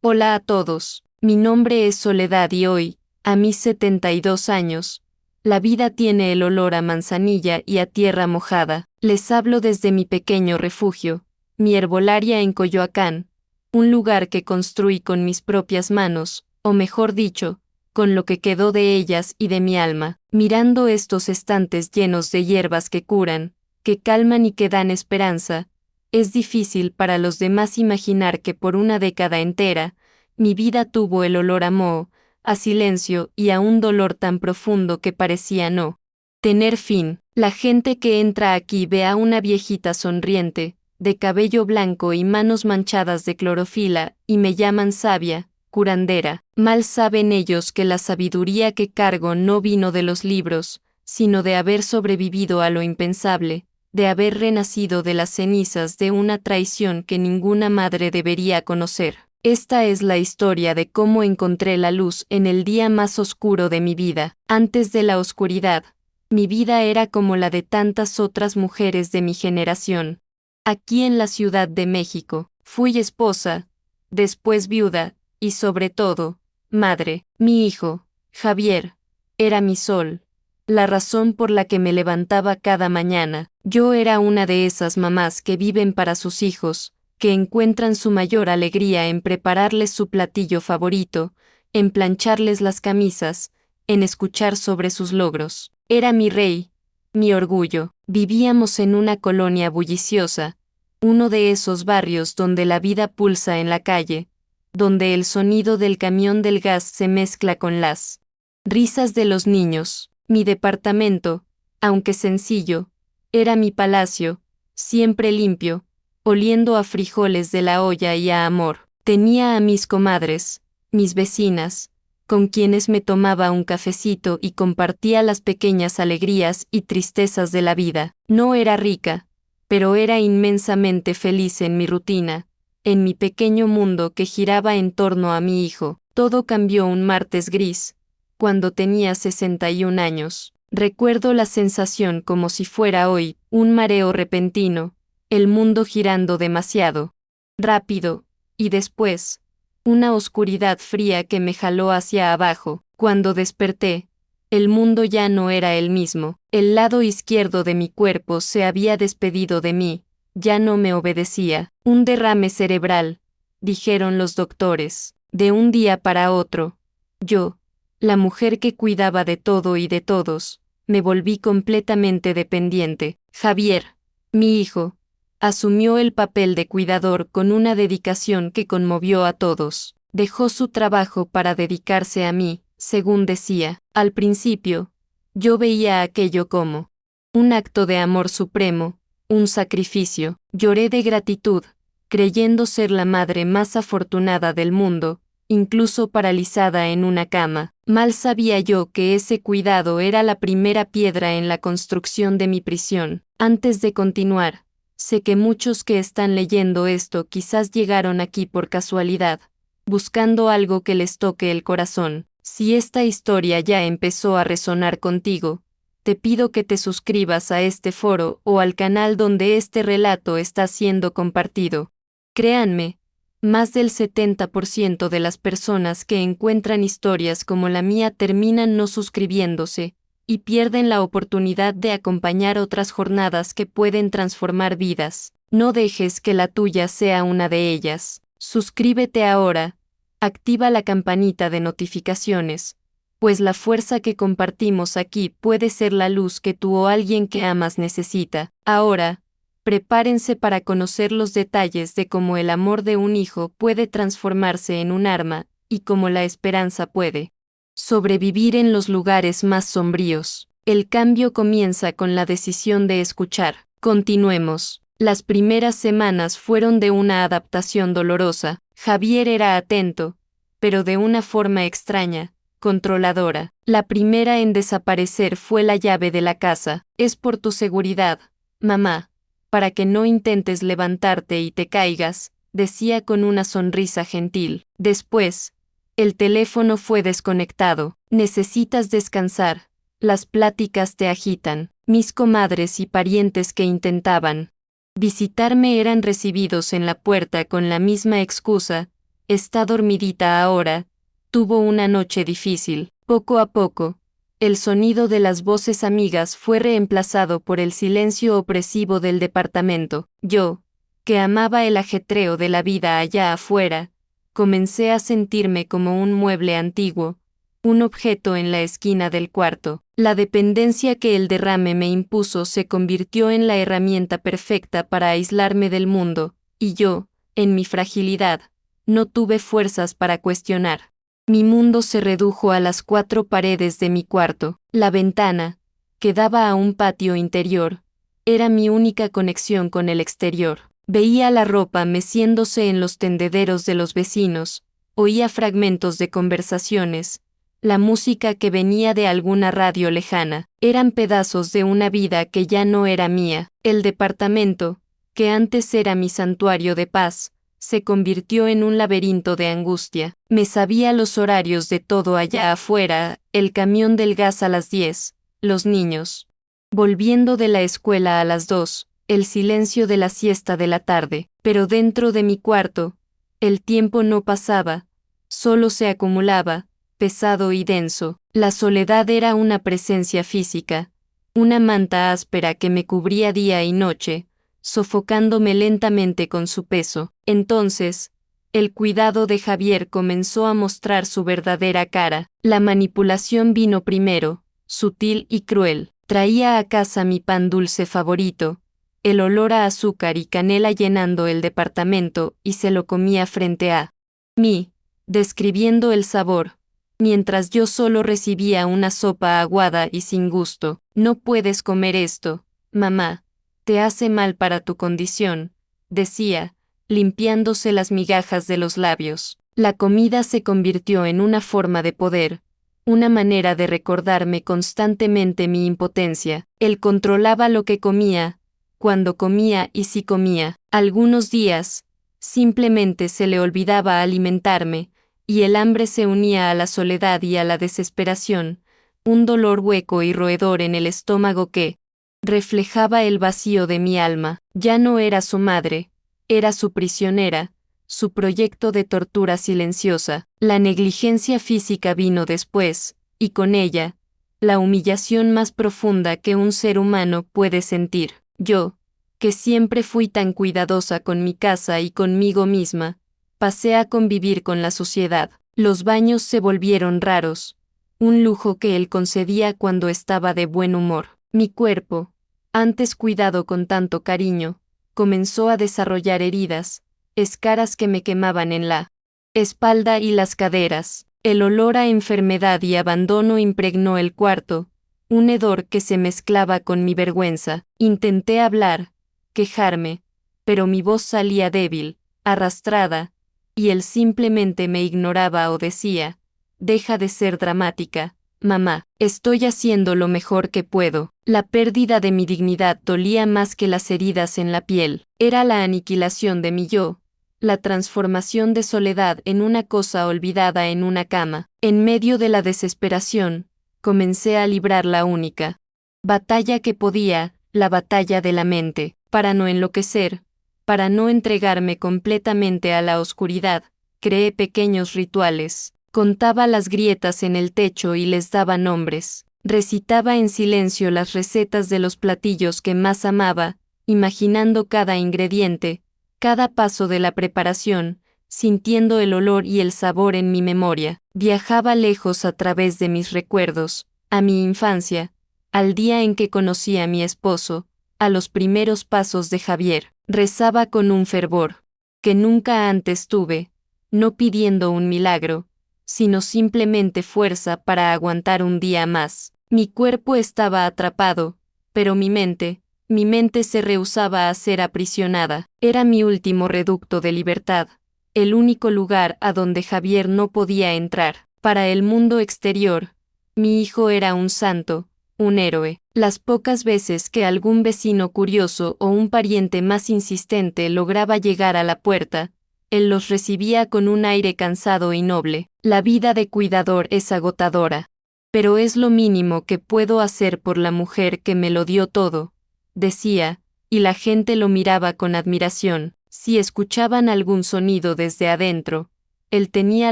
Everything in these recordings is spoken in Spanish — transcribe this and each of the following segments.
Hola a todos, mi nombre es Soledad y hoy, a mis 72 años, la vida tiene el olor a manzanilla y a tierra mojada. Les hablo desde mi pequeño refugio, mi herbolaria en Coyoacán, un lugar que construí con mis propias manos, o mejor dicho, con lo que quedó de ellas y de mi alma, mirando estos estantes llenos de hierbas que curan, que calman y que dan esperanza. Es difícil para los demás imaginar que por una década entera, mi vida tuvo el olor a moho, a silencio y a un dolor tan profundo que parecía no tener fin. La gente que entra aquí ve a una viejita sonriente, de cabello blanco y manos manchadas de clorofila, y me llaman sabia, curandera. Mal saben ellos que la sabiduría que cargo no vino de los libros, sino de haber sobrevivido a lo impensable, de haber renacido de las cenizas de una traición que ninguna madre debería conocer. Esta es la historia de cómo encontré la luz en el día más oscuro de mi vida. Antes de la oscuridad, mi vida era como la de tantas otras mujeres de mi generación. Aquí en la Ciudad de México, fui esposa, después viuda, y sobre todo, madre. Mi hijo, Javier, era mi sol, la razón por la que me levantaba cada mañana. Yo era una de esas mamás que viven para sus hijos, que encuentran su mayor alegría en prepararles su platillo favorito, en plancharles las camisas, en escuchar sobre sus logros. Era mi rey, mi orgullo. Vivíamos en una colonia bulliciosa, uno de esos barrios donde la vida pulsa en la calle, donde el sonido del camión del gas se mezcla con las risas de los niños. Mi departamento, aunque sencillo, era mi palacio, siempre limpio, oliendo a frijoles de la olla y a amor. Tenía a mis comadres, mis vecinas, con quienes me tomaba un cafecito y compartía las pequeñas alegrías y tristezas de la vida. No era rica, pero era inmensamente feliz en mi rutina, en mi pequeño mundo que giraba en torno a mi hijo. Todo cambió un martes gris, cuando tenía 61 años. Recuerdo la sensación como si fuera hoy, un mareo repentino, el mundo girando demasiado rápido, y después, una oscuridad fría que me jaló hacia abajo. Cuando desperté, el mundo ya no era el mismo. El lado izquierdo de mi cuerpo se había despedido de mí, ya no me obedecía. Un derrame cerebral, dijeron los doctores. De un día para otro, yo, la mujer que cuidaba de todo y de todos, me volví completamente dependiente. Javier, mi hijo, asumió el papel de cuidador con una dedicación que conmovió a todos. Dejó su trabajo para dedicarse a mí, según decía. Al principio, yo veía aquello como un acto de amor supremo, un sacrificio. Lloré de gratitud, creyendo ser la madre más afortunada del mundo, incluso paralizada en una cama. Mal sabía yo que ese cuidado era la primera piedra en la construcción de mi prisión. Antes de continuar, sé que muchos que están leyendo esto quizás llegaron aquí por casualidad, buscando algo que les toque el corazón. Si esta historia ya empezó a resonar contigo, te pido que te suscribas a este foro o al canal donde este relato está siendo compartido. Créanme, más del 70% de las personas que encuentran historias como la mía terminan no suscribiéndose, y pierden la oportunidad de acompañar otras jornadas que pueden transformar vidas. No dejes que la tuya sea una de ellas. Suscríbete ahora, activa la campanita de notificaciones, pues la fuerza que compartimos aquí puede ser la luz que tú o alguien que amas necesita. Ahora, prepárense para conocer los detalles de cómo el amor de un hijo puede transformarse en un arma, y cómo la esperanza puede sobrevivir en los lugares más sombríos. El cambio comienza con la decisión de escuchar. Continuemos. Las primeras semanas fueron de una adaptación dolorosa. Javier era atento, pero de una forma extraña, controladora. La primera en desaparecer fue la llave de la casa. Es por tu seguridad, mamá, para que no intentes levantarte y te caigas, decía con una sonrisa gentil. Después, el teléfono fue desconectado. Necesitas descansar. Las pláticas te agitan. Mis comadres y parientes que intentaban visitarme eran recibidos en la puerta con la misma excusa: está dormidita ahora, tuvo una noche difícil. Poco a poco, el sonido de las voces amigas fue reemplazado por el silencio opresivo del departamento. Yo, que amaba el ajetreo de la vida allá afuera, comencé a sentirme como un mueble antiguo, un objeto en la esquina del cuarto. La dependencia que el derrame me impuso se convirtió en la herramienta perfecta para aislarme del mundo, y yo, en mi fragilidad, no tuve fuerzas para cuestionar. Mi mundo se redujo a las 4 paredes de mi cuarto. La ventana, que daba a un patio interior, era mi única conexión con el exterior. Veía la ropa meciéndose en los tendederos de los vecinos, oía fragmentos de conversaciones, la música que venía de alguna radio lejana. Eran pedazos de una vida que ya no era mía. El departamento, que antes era mi santuario de paz, se convirtió en un laberinto de angustia. Me sabía los horarios de todo allá afuera, el camión del gas a las 10, los niños volviendo de la escuela a las 2, el silencio de la siesta de la tarde, pero dentro de mi cuarto, el tiempo no pasaba, solo se acumulaba, pesado y denso. La soledad era una presencia física, una manta áspera que me cubría día y noche, sofocándome lentamente con su peso. Entonces, el cuidado de Javier comenzó a mostrar su verdadera cara. La manipulación vino primero, sutil y cruel. Traía a casa mi pan dulce favorito, el olor a azúcar y canela llenando el departamento, y se lo comía frente a mí, describiendo el sabor, mientras yo solo recibía una sopa aguada y sin gusto. No puedes comer esto, mamá, te hace mal para tu condición, decía, limpiándose las migajas de los labios. La comida se convirtió en una forma de poder, una manera de recordarme constantemente mi impotencia. Él controlaba lo que comía, cuando comía y si comía. Algunos días, simplemente se le olvidaba alimentarme, y el hambre se unía a la soledad y a la desesperación, un dolor hueco y roedor en el estómago que reflejaba el vacío de mi alma. Ya no era su madre, era su prisionera, su proyecto de tortura silenciosa. La negligencia física vino después, y con ella, la humillación más profunda que un ser humano puede sentir. Yo, que siempre fui tan cuidadosa con mi casa y conmigo misma, pasé a convivir con la sociedad. Los baños se volvieron raros, un lujo que él concedía cuando estaba de buen humor. Mi cuerpo, antes cuidado con tanto cariño, comenzó a desarrollar heridas, escaras que me quemaban en la espalda y las caderas. El olor a enfermedad y abandono impregnó el cuarto, un hedor que se mezclaba con mi vergüenza. Intenté hablar, quejarme, pero mi voz salía débil, arrastrada, y él simplemente me ignoraba o decía, deja de ser dramática, mamá, estoy haciendo lo mejor que puedo. La pérdida de mi dignidad dolía más que las heridas en la piel. Era la aniquilación de mi yo, la transformación de soledad en una cosa olvidada en una cama. En medio de la desesperación, comencé a librar la única batalla que podía, la batalla de la mente, para no enloquecer, para no entregarme completamente a la oscuridad. Creé pequeños rituales, contaba las grietas en el techo y les daba nombres. Recitaba en silencio las recetas de los platillos que más amaba, imaginando cada ingrediente, cada paso de la preparación, sintiendo el olor y el sabor en mi memoria. Viajaba lejos a través de mis recuerdos, a mi infancia, al día en que conocí a mi esposo, a los primeros pasos de Javier. Rezaba con un fervor que nunca antes tuve, no pidiendo un milagro, sino simplemente fuerza para aguantar un día más. Mi cuerpo estaba atrapado, pero mi mente se rehusaba a ser aprisionada. Era mi último reducto de libertad, el único lugar a donde Javier no podía entrar. Para el mundo exterior, mi hijo era un santo, un héroe. Las pocas veces que algún vecino curioso o un pariente más insistente lograba llegar a la puerta, él los recibía con un aire cansado y noble. La vida de cuidador es agotadora, pero es lo mínimo que puedo hacer por la mujer que me lo dio todo, decía, y la gente lo miraba con admiración. Si escuchaban algún sonido desde adentro, Él tenía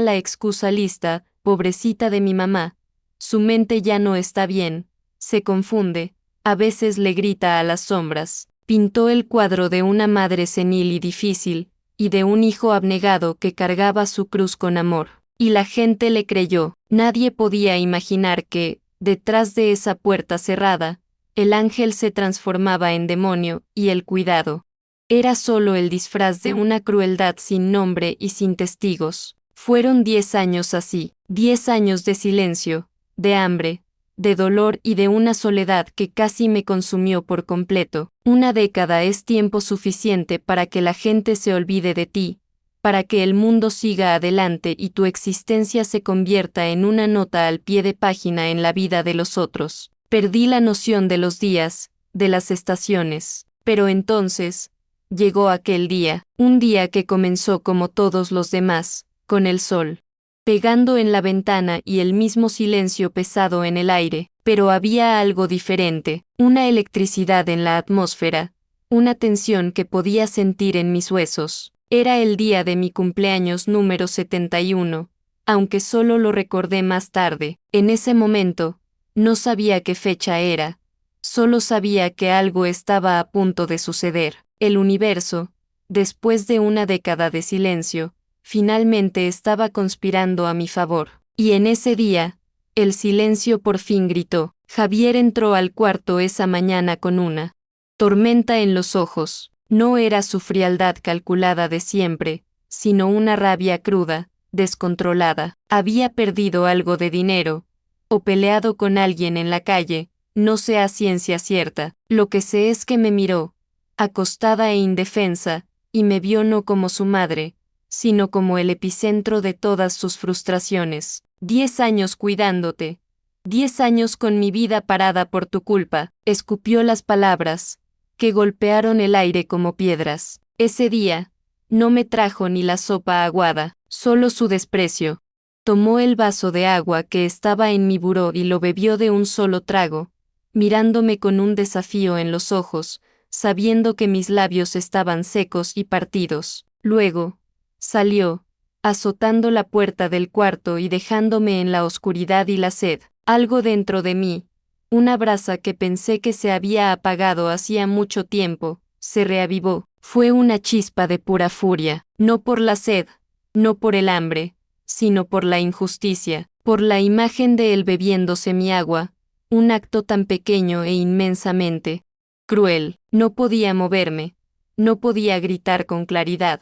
la excusa lista, pobrecita de mi mamá. Su mente ya no está bien, se confunde, a veces le grita a las sombras. Pintó el cuadro de una madre senil y difícil, y de un hijo abnegado que cargaba su cruz con amor. Y la gente le creyó. Nadie podía imaginar que, detrás de esa puerta cerrada, el ángel se transformaba en demonio, y el cuidado era solo el disfraz de una crueldad sin nombre y sin testigos. Fueron 10 años así, 10 años de silencio, de hambre, de dolor y de una soledad que casi me consumió por completo. Una década es tiempo suficiente para que la gente se olvide de ti, para que el mundo siga adelante y tu existencia se convierta en una nota al pie de página en la vida de los otros. Perdí la noción de los días, de las estaciones, pero entonces, llegó aquel día, un día que comenzó como todos los demás, con el sol pegando en la ventana y el mismo silencio pesado en el aire, pero había algo diferente, una electricidad en la atmósfera, una tensión que podía sentir en mis huesos. Era el día de mi cumpleaños número 71, aunque solo lo recordé más tarde. En ese momento, no sabía qué fecha era, solo sabía que algo estaba a punto de suceder. El universo, después de una década de silencio, finalmente estaba conspirando a mi favor. Y en ese día, el silencio por fin gritó. Javier entró al cuarto esa mañana con una tormenta en los ojos. No era su frialdad calculada de siempre, sino una rabia cruda, descontrolada. Había perdido algo de dinero, o peleado con alguien en la calle, no sé a ciencia cierta. Lo que sé es que me miró, acostada e indefensa, y me vio no como su madre, sino como el epicentro de todas sus frustraciones. 10 años cuidándote. 10 años con mi vida parada por tu culpa. Escupió las palabras, que golpearon el aire como piedras. Ese día, no me trajo ni la sopa aguada, solo su desprecio. Tomó el vaso de agua que estaba en mi buró y lo bebió de un solo trago, mirándome con un desafío en los ojos, sabiendo que mis labios estaban secos y partidos. Luego, salió, azotando la puerta del cuarto y dejándome en la oscuridad y la sed. Algo dentro de mí, una brasa que pensé que se había apagado hacía mucho tiempo, se reavivó. Fue una chispa de pura furia, no por la sed, no por el hambre, sino por la injusticia, por la imagen de él bebiéndose mi agua, un acto tan pequeño e inmensamente cruel. No podía moverme, no podía gritar con claridad,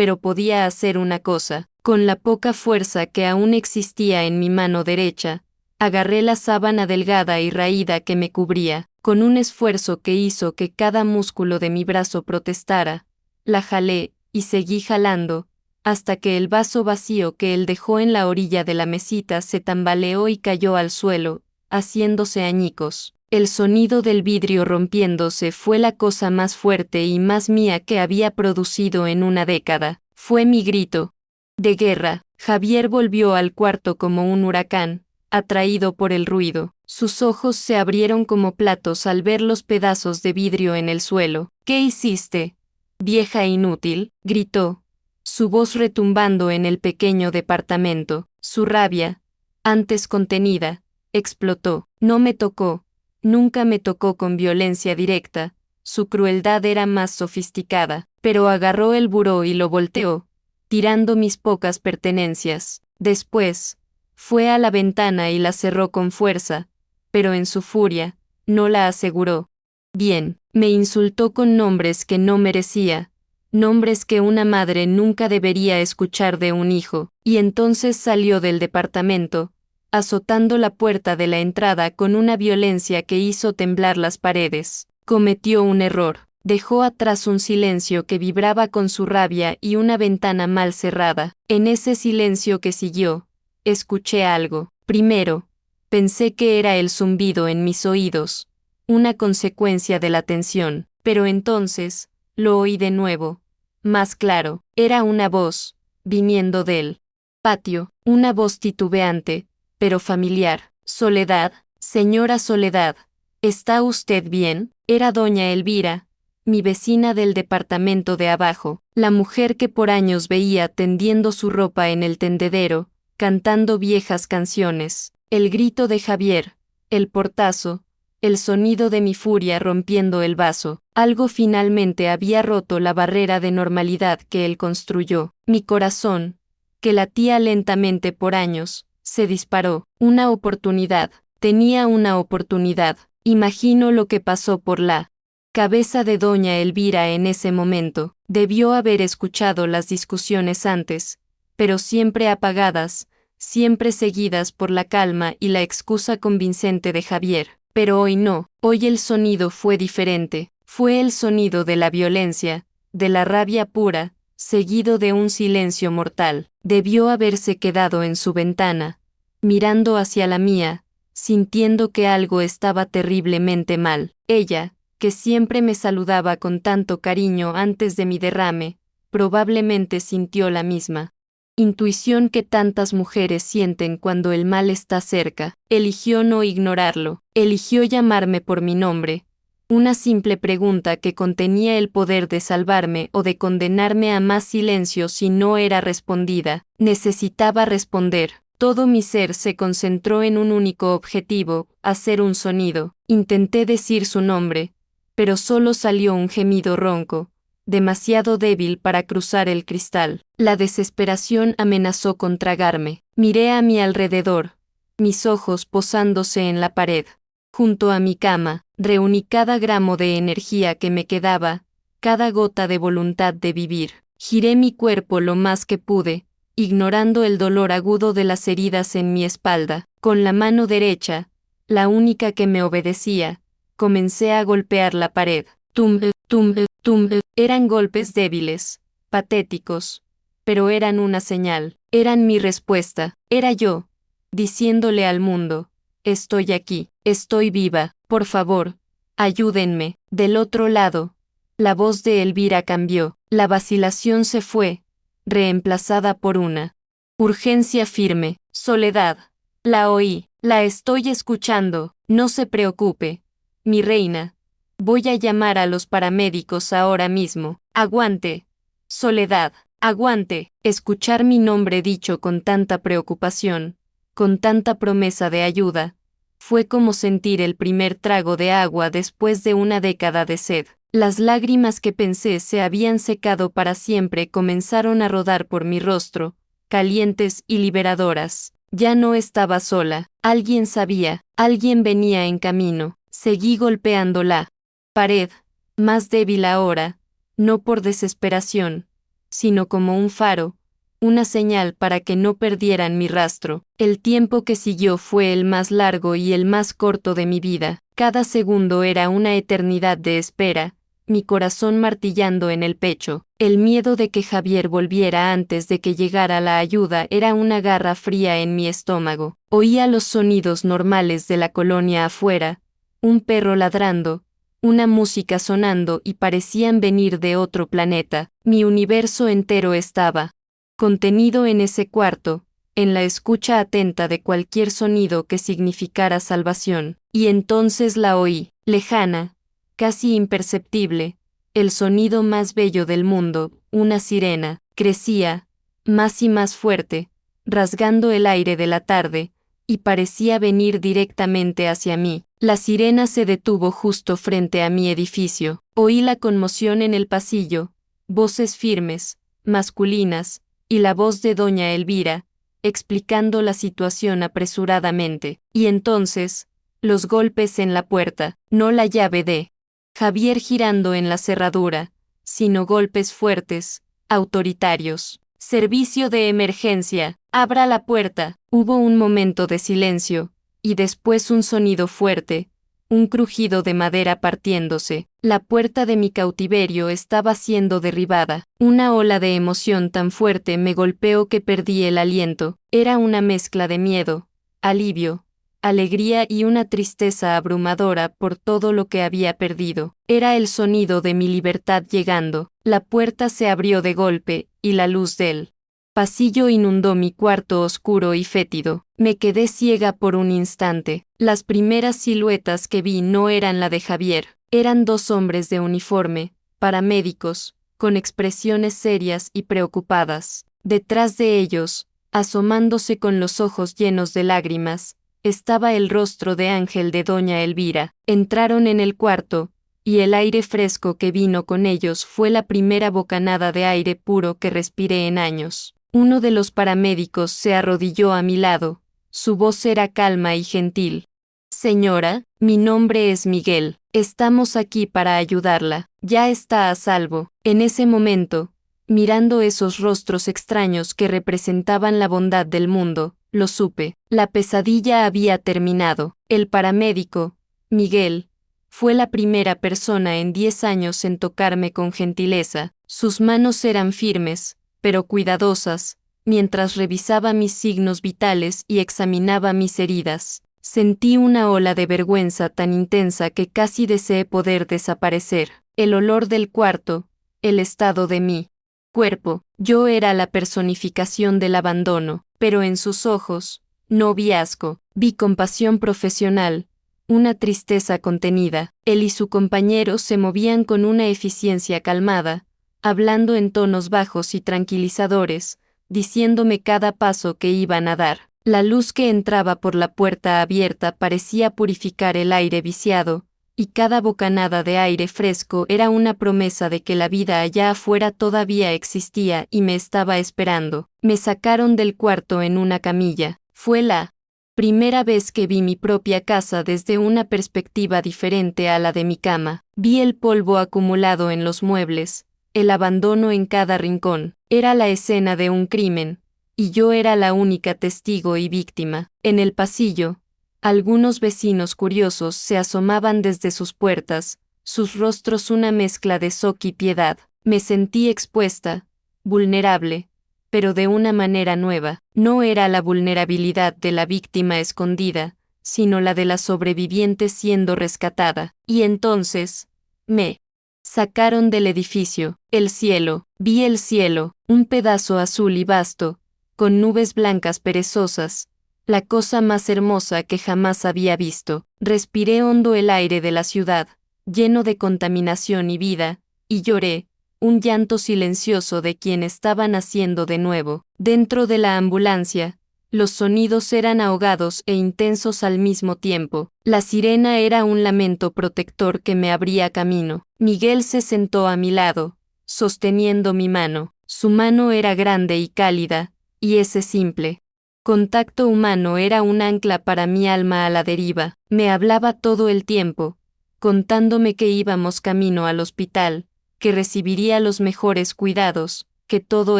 pero podía hacer una cosa. Con la poca fuerza que aún existía en mi mano derecha, agarré la sábana delgada y raída que me cubría, con un esfuerzo que hizo que cada músculo de mi brazo protestara. La jalé, y seguí jalando, hasta que el vaso vacío que él dejó en la orilla de la mesita se tambaleó y cayó al suelo, haciéndose añicos. El sonido del vidrio rompiéndose fue la cosa más fuerte y más mía que había producido en una década. Fue mi grito de guerra. Javier volvió al cuarto como un huracán, atraído por el ruido. Sus ojos se abrieron como platos al ver los pedazos de vidrio en el suelo. ¿Qué hiciste, vieja inútil?, gritó, su voz retumbando en el pequeño departamento. Su rabia, antes contenida, explotó. No me tocó. Nunca me tocó con violencia directa, su crueldad era más sofisticada, pero agarró el buró y lo volteó, tirando mis pocas pertenencias. Después, fue a la ventana y la cerró con fuerza, pero en su furia, no la aseguró. Bien, me insultó con nombres que no merecía, nombres que una madre nunca debería escuchar de un hijo, y entonces salió del departamento, azotando la puerta de la entrada con una violencia que hizo temblar las paredes. Cometió un error. Dejó atrás un silencio que vibraba con su rabia y una ventana mal cerrada. En ese silencio que siguió, escuché algo. Primero, pensé que era el zumbido en mis oídos, una consecuencia de la tensión, pero entonces, lo oí de nuevo, más claro. Era una voz, viniendo del patio, una voz titubeante, pero familiar. Soledad, señora Soledad, ¿está usted bien? Era doña Elvira, mi vecina del departamento de abajo, la mujer que por años veía tendiendo su ropa en el tendedero, cantando viejas canciones, el grito de Javier, el portazo, el sonido de mi furia rompiendo el vaso. Algo finalmente había roto la barrera de normalidad que él construyó. Mi corazón, que latía lentamente por años, se disparó. Una oportunidad. Tenía una oportunidad. Imagino lo que pasó por la cabeza de doña Elvira en ese momento. Debió haber escuchado las discusiones antes, pero siempre apagadas, siempre seguidas por la calma y la excusa convincente de Javier. Pero hoy no, hoy el sonido fue diferente, fue el sonido de la violencia, de la rabia pura, seguido de un silencio mortal. Debió haberse quedado en su ventana, mirando hacia la mía, sintiendo que algo estaba terriblemente mal. Ella, que siempre me saludaba con tanto cariño antes de mi derrame, probablemente sintió la misma intuición que tantas mujeres sienten cuando el mal está cerca. Eligió no ignorarlo, eligió llamarme por mi nombre. Una simple pregunta que contenía el poder de salvarme o de condenarme a más silencio si no era respondida. Necesitaba responder. Todo mi ser se concentró en un único objetivo, hacer un sonido. Intenté decir su nombre, pero solo salió un gemido ronco, demasiado débil para cruzar el cristal. La desesperación amenazó con tragarme. Miré a mi alrededor, mis ojos posándose en la pared. Junto a mi cama, reuní cada gramo de energía que me quedaba, cada gota de voluntad de vivir. Giré mi cuerpo lo más que pude, ignorando el dolor agudo de las heridas en mi espalda. Con la mano derecha, la única que me obedecía, comencé a golpear la pared. Tumbe, tumbe, tumbe. Eran golpes débiles, patéticos, pero eran una señal, eran mi respuesta, era yo, diciéndole al mundo, estoy aquí, estoy viva, por favor, ayúdenme. Del otro lado, la voz de Elvira cambió, la vacilación se fue, reemplazada por una urgencia firme. Soledad, la oí, la estoy escuchando, no se preocupe, mi reina. Voy a llamar a los paramédicos ahora mismo. Aguante. Soledad, aguante. Escuchar mi nombre dicho con tanta preocupación, con tanta promesa de ayuda, fue como sentir el primer trago de agua después de una década de sed. Las lágrimas que pensé se habían secado para siempre comenzaron a rodar por mi rostro, calientes y liberadoras. Ya no estaba sola. Alguien sabía, alguien venía en camino. Seguí golpeándola. Pared, más débil ahora, no por desesperación, sino como un faro, una señal para que no perdieran mi rastro. El tiempo que siguió fue el más largo y el más corto de mi vida. Cada segundo era una eternidad de espera, mi corazón martillando en el pecho. El miedo de que Javier volviera antes de que llegara la ayuda era una garra fría en mi estómago. Oía los sonidos normales de la colonia afuera, un perro ladrando, una música sonando y parecían venir de otro planeta. Mi universo entero estaba contenido en ese cuarto, en la escucha atenta de cualquier sonido que significara salvación. Y entonces la oí, lejana, casi imperceptible, el sonido más bello del mundo, una sirena. Crecía, más y más fuerte, rasgando el aire de la tarde, y parecía venir directamente hacia mí. La sirena se detuvo justo frente a mi edificio. Oí la conmoción en el pasillo, voces firmes, masculinas, y la voz de doña Elvira, explicando la situación apresuradamente. Y entonces, los golpes en la puerta, no la llave de Javier girando en la cerradura, sino golpes fuertes, autoritarios. Servicio de emergencia, abra la puerta. Hubo un momento de silencio, y después un sonido fuerte, un crujido de madera partiéndose. La puerta de mi cautiverio estaba siendo derribada. Una ola de emoción tan fuerte me golpeó que perdí el aliento. Era una mezcla de miedo, alivio, alegría y una tristeza abrumadora por todo lo que había perdido. Era el sonido de mi libertad llegando. La puerta se abrió de golpe, y la luz del pasillo inundó mi cuarto oscuro y fétido. Me quedé ciega por un instante. Las primeras siluetas que vi no eran la de Javier, Eran 2 hombres de uniforme, paramédicos, con expresiones serias y preocupadas. Detrás de ellos, asomándose con los ojos llenos de lágrimas, estaba el rostro de ángel de doña Elvira. Entraron en el cuarto, y el aire fresco que vino con ellos fue la primera bocanada de aire puro que respiré en años. Uno de los paramédicos se arrodilló a mi lado, su voz era calma y gentil. Señora, mi nombre es Miguel, estamos aquí para ayudarla, ya está a salvo. En ese momento, mirando esos rostros extraños que representaban la bondad del mundo, lo supe, la pesadilla había terminado. El paramédico, Miguel, fue la primera persona en 10 años en tocarme con gentileza. Sus manos eran firmes, pero cuidadosas, mientras revisaba mis signos vitales y examinaba mis heridas. Sentí una ola de vergüenza tan intensa que casi deseé poder desaparecer. El olor del cuarto, el estado de mi cuerpo. Yo era la personificación del abandono, pero en sus ojos, no vi asco, vi compasión profesional, una tristeza contenida. Él y su compañero se movían con una eficiencia calmada, hablando en tonos bajos y tranquilizadores, diciéndome cada paso que iban a dar. La luz que entraba por la puerta abierta parecía purificar el aire viciado, y cada bocanada de aire fresco era una promesa de que la vida allá afuera todavía existía y me estaba esperando. Me sacaron del cuarto en una camilla. Fue la primera vez que vi mi propia casa desde una perspectiva diferente a la de mi cama. Vi el polvo acumulado en los muebles, el abandono en cada rincón. Era la escena de un crimen, y yo era la única testigo y víctima. En el pasillo, algunos vecinos curiosos se asomaban desde sus puertas, sus rostros una mezcla de shock y piedad. Me sentí expuesta, vulnerable, pero de una manera nueva. No era la vulnerabilidad de la víctima escondida, sino la de la sobreviviente siendo rescatada. Y entonces, me sacaron del edificio. El cielo, vi el cielo, un pedazo azul y vasto, con nubes blancas perezosas, la cosa más hermosa que jamás había visto. Respiré hondo el aire de la ciudad, lleno de contaminación y vida, y lloré, un llanto silencioso de quien estaba naciendo de nuevo. Dentro de la ambulancia, los sonidos eran ahogados e intensos al mismo tiempo. La sirena era un lamento protector que me abría camino. Miguel se sentó a mi lado, sosteniendo mi mano. Su mano era grande y cálida, y ese simple contacto humano era un ancla para mi alma a la deriva. Me hablaba todo el tiempo, contándome que íbamos camino al hospital, que recibiría los mejores cuidados, que todo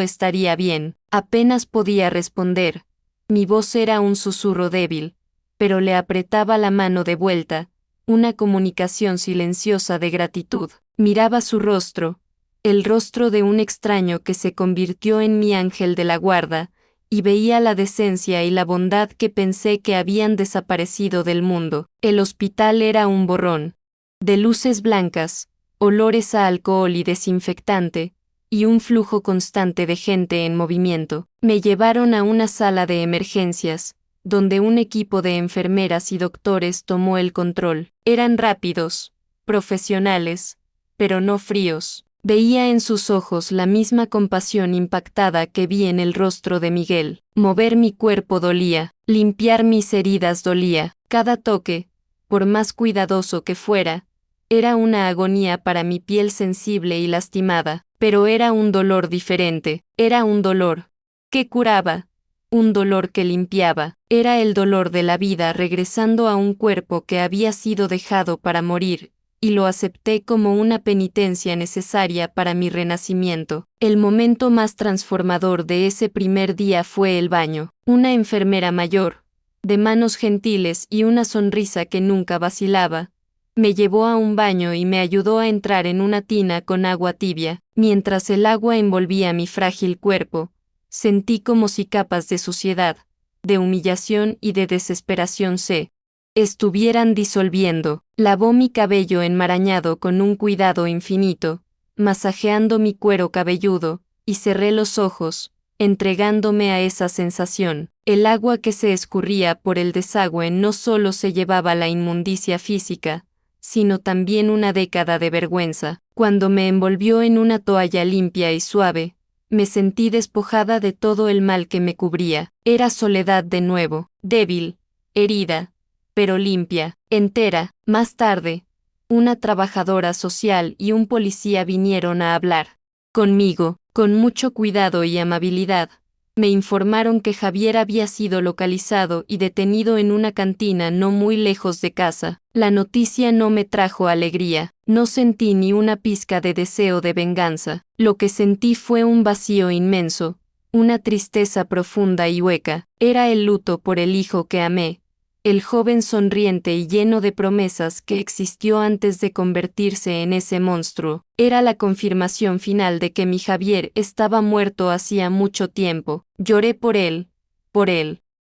estaría bien. Apenas podía responder. Mi voz era un susurro débil, pero le apretaba la mano de vuelta, una comunicación silenciosa de gratitud. Miraba su rostro, el rostro de un extraño que se convirtió en mi ángel de la guarda, y veía la decencia y la bondad que pensé que habían desaparecido del mundo. El hospital era un borrón de luces blancas, olores a alcohol y desinfectante, y un flujo constante de gente en movimiento. Me llevaron a una sala de emergencias, donde un equipo de enfermeras y doctores tomó el control. Eran rápidos, profesionales, pero no fríos. Veía en sus ojos la misma compasión impactada que vi en el rostro de Miguel. Mover mi cuerpo dolía, limpiar mis heridas dolía. Cada toque, por más cuidadoso que fuera, era una agonía para mi piel sensible y lastimada, pero era un dolor diferente. Era un dolor que curaba, un dolor que limpiaba. Era el dolor de la vida regresando a un cuerpo que había sido dejado para morir, y lo acepté como una penitencia necesaria para mi renacimiento. El momento más transformador de ese primer día fue el baño. Una enfermera mayor, de manos gentiles y una sonrisa que nunca vacilaba, me llevó a un baño y me ayudó a entrar en una tina con agua tibia. Mientras el agua envolvía mi frágil cuerpo, sentí como si capas de suciedad, de humillación y de desesperación se estuvieran disolviendo. Lavó mi cabello enmarañado con un cuidado infinito, masajeando mi cuero cabelludo, y cerré los ojos, entregándome a esa sensación. El agua que se escurría por el desagüe no solo se llevaba la inmundicia física, sino también una década de vergüenza. Cuando me envolvió en una toalla limpia y suave, me sentí despojada de todo el mal que me cubría. Era Soledad de nuevo, débil, herida, pero limpia, entera. Más tarde, una trabajadora social y un policía vinieron a hablar conmigo, con mucho cuidado y amabilidad. Me informaron que Javier había sido localizado y detenido en una cantina no muy lejos de casa. La noticia no me trajo alegría, no sentí ni una pizca de deseo de venganza. Lo que sentí fue un vacío inmenso, una tristeza profunda y hueca. Era el luto por el hijo que amé, el joven sonriente y lleno de promesas que existió antes de convertirse en ese monstruo. Era la confirmación final de que mi Javier estaba muerto hacía mucho tiempo. Lloré por él,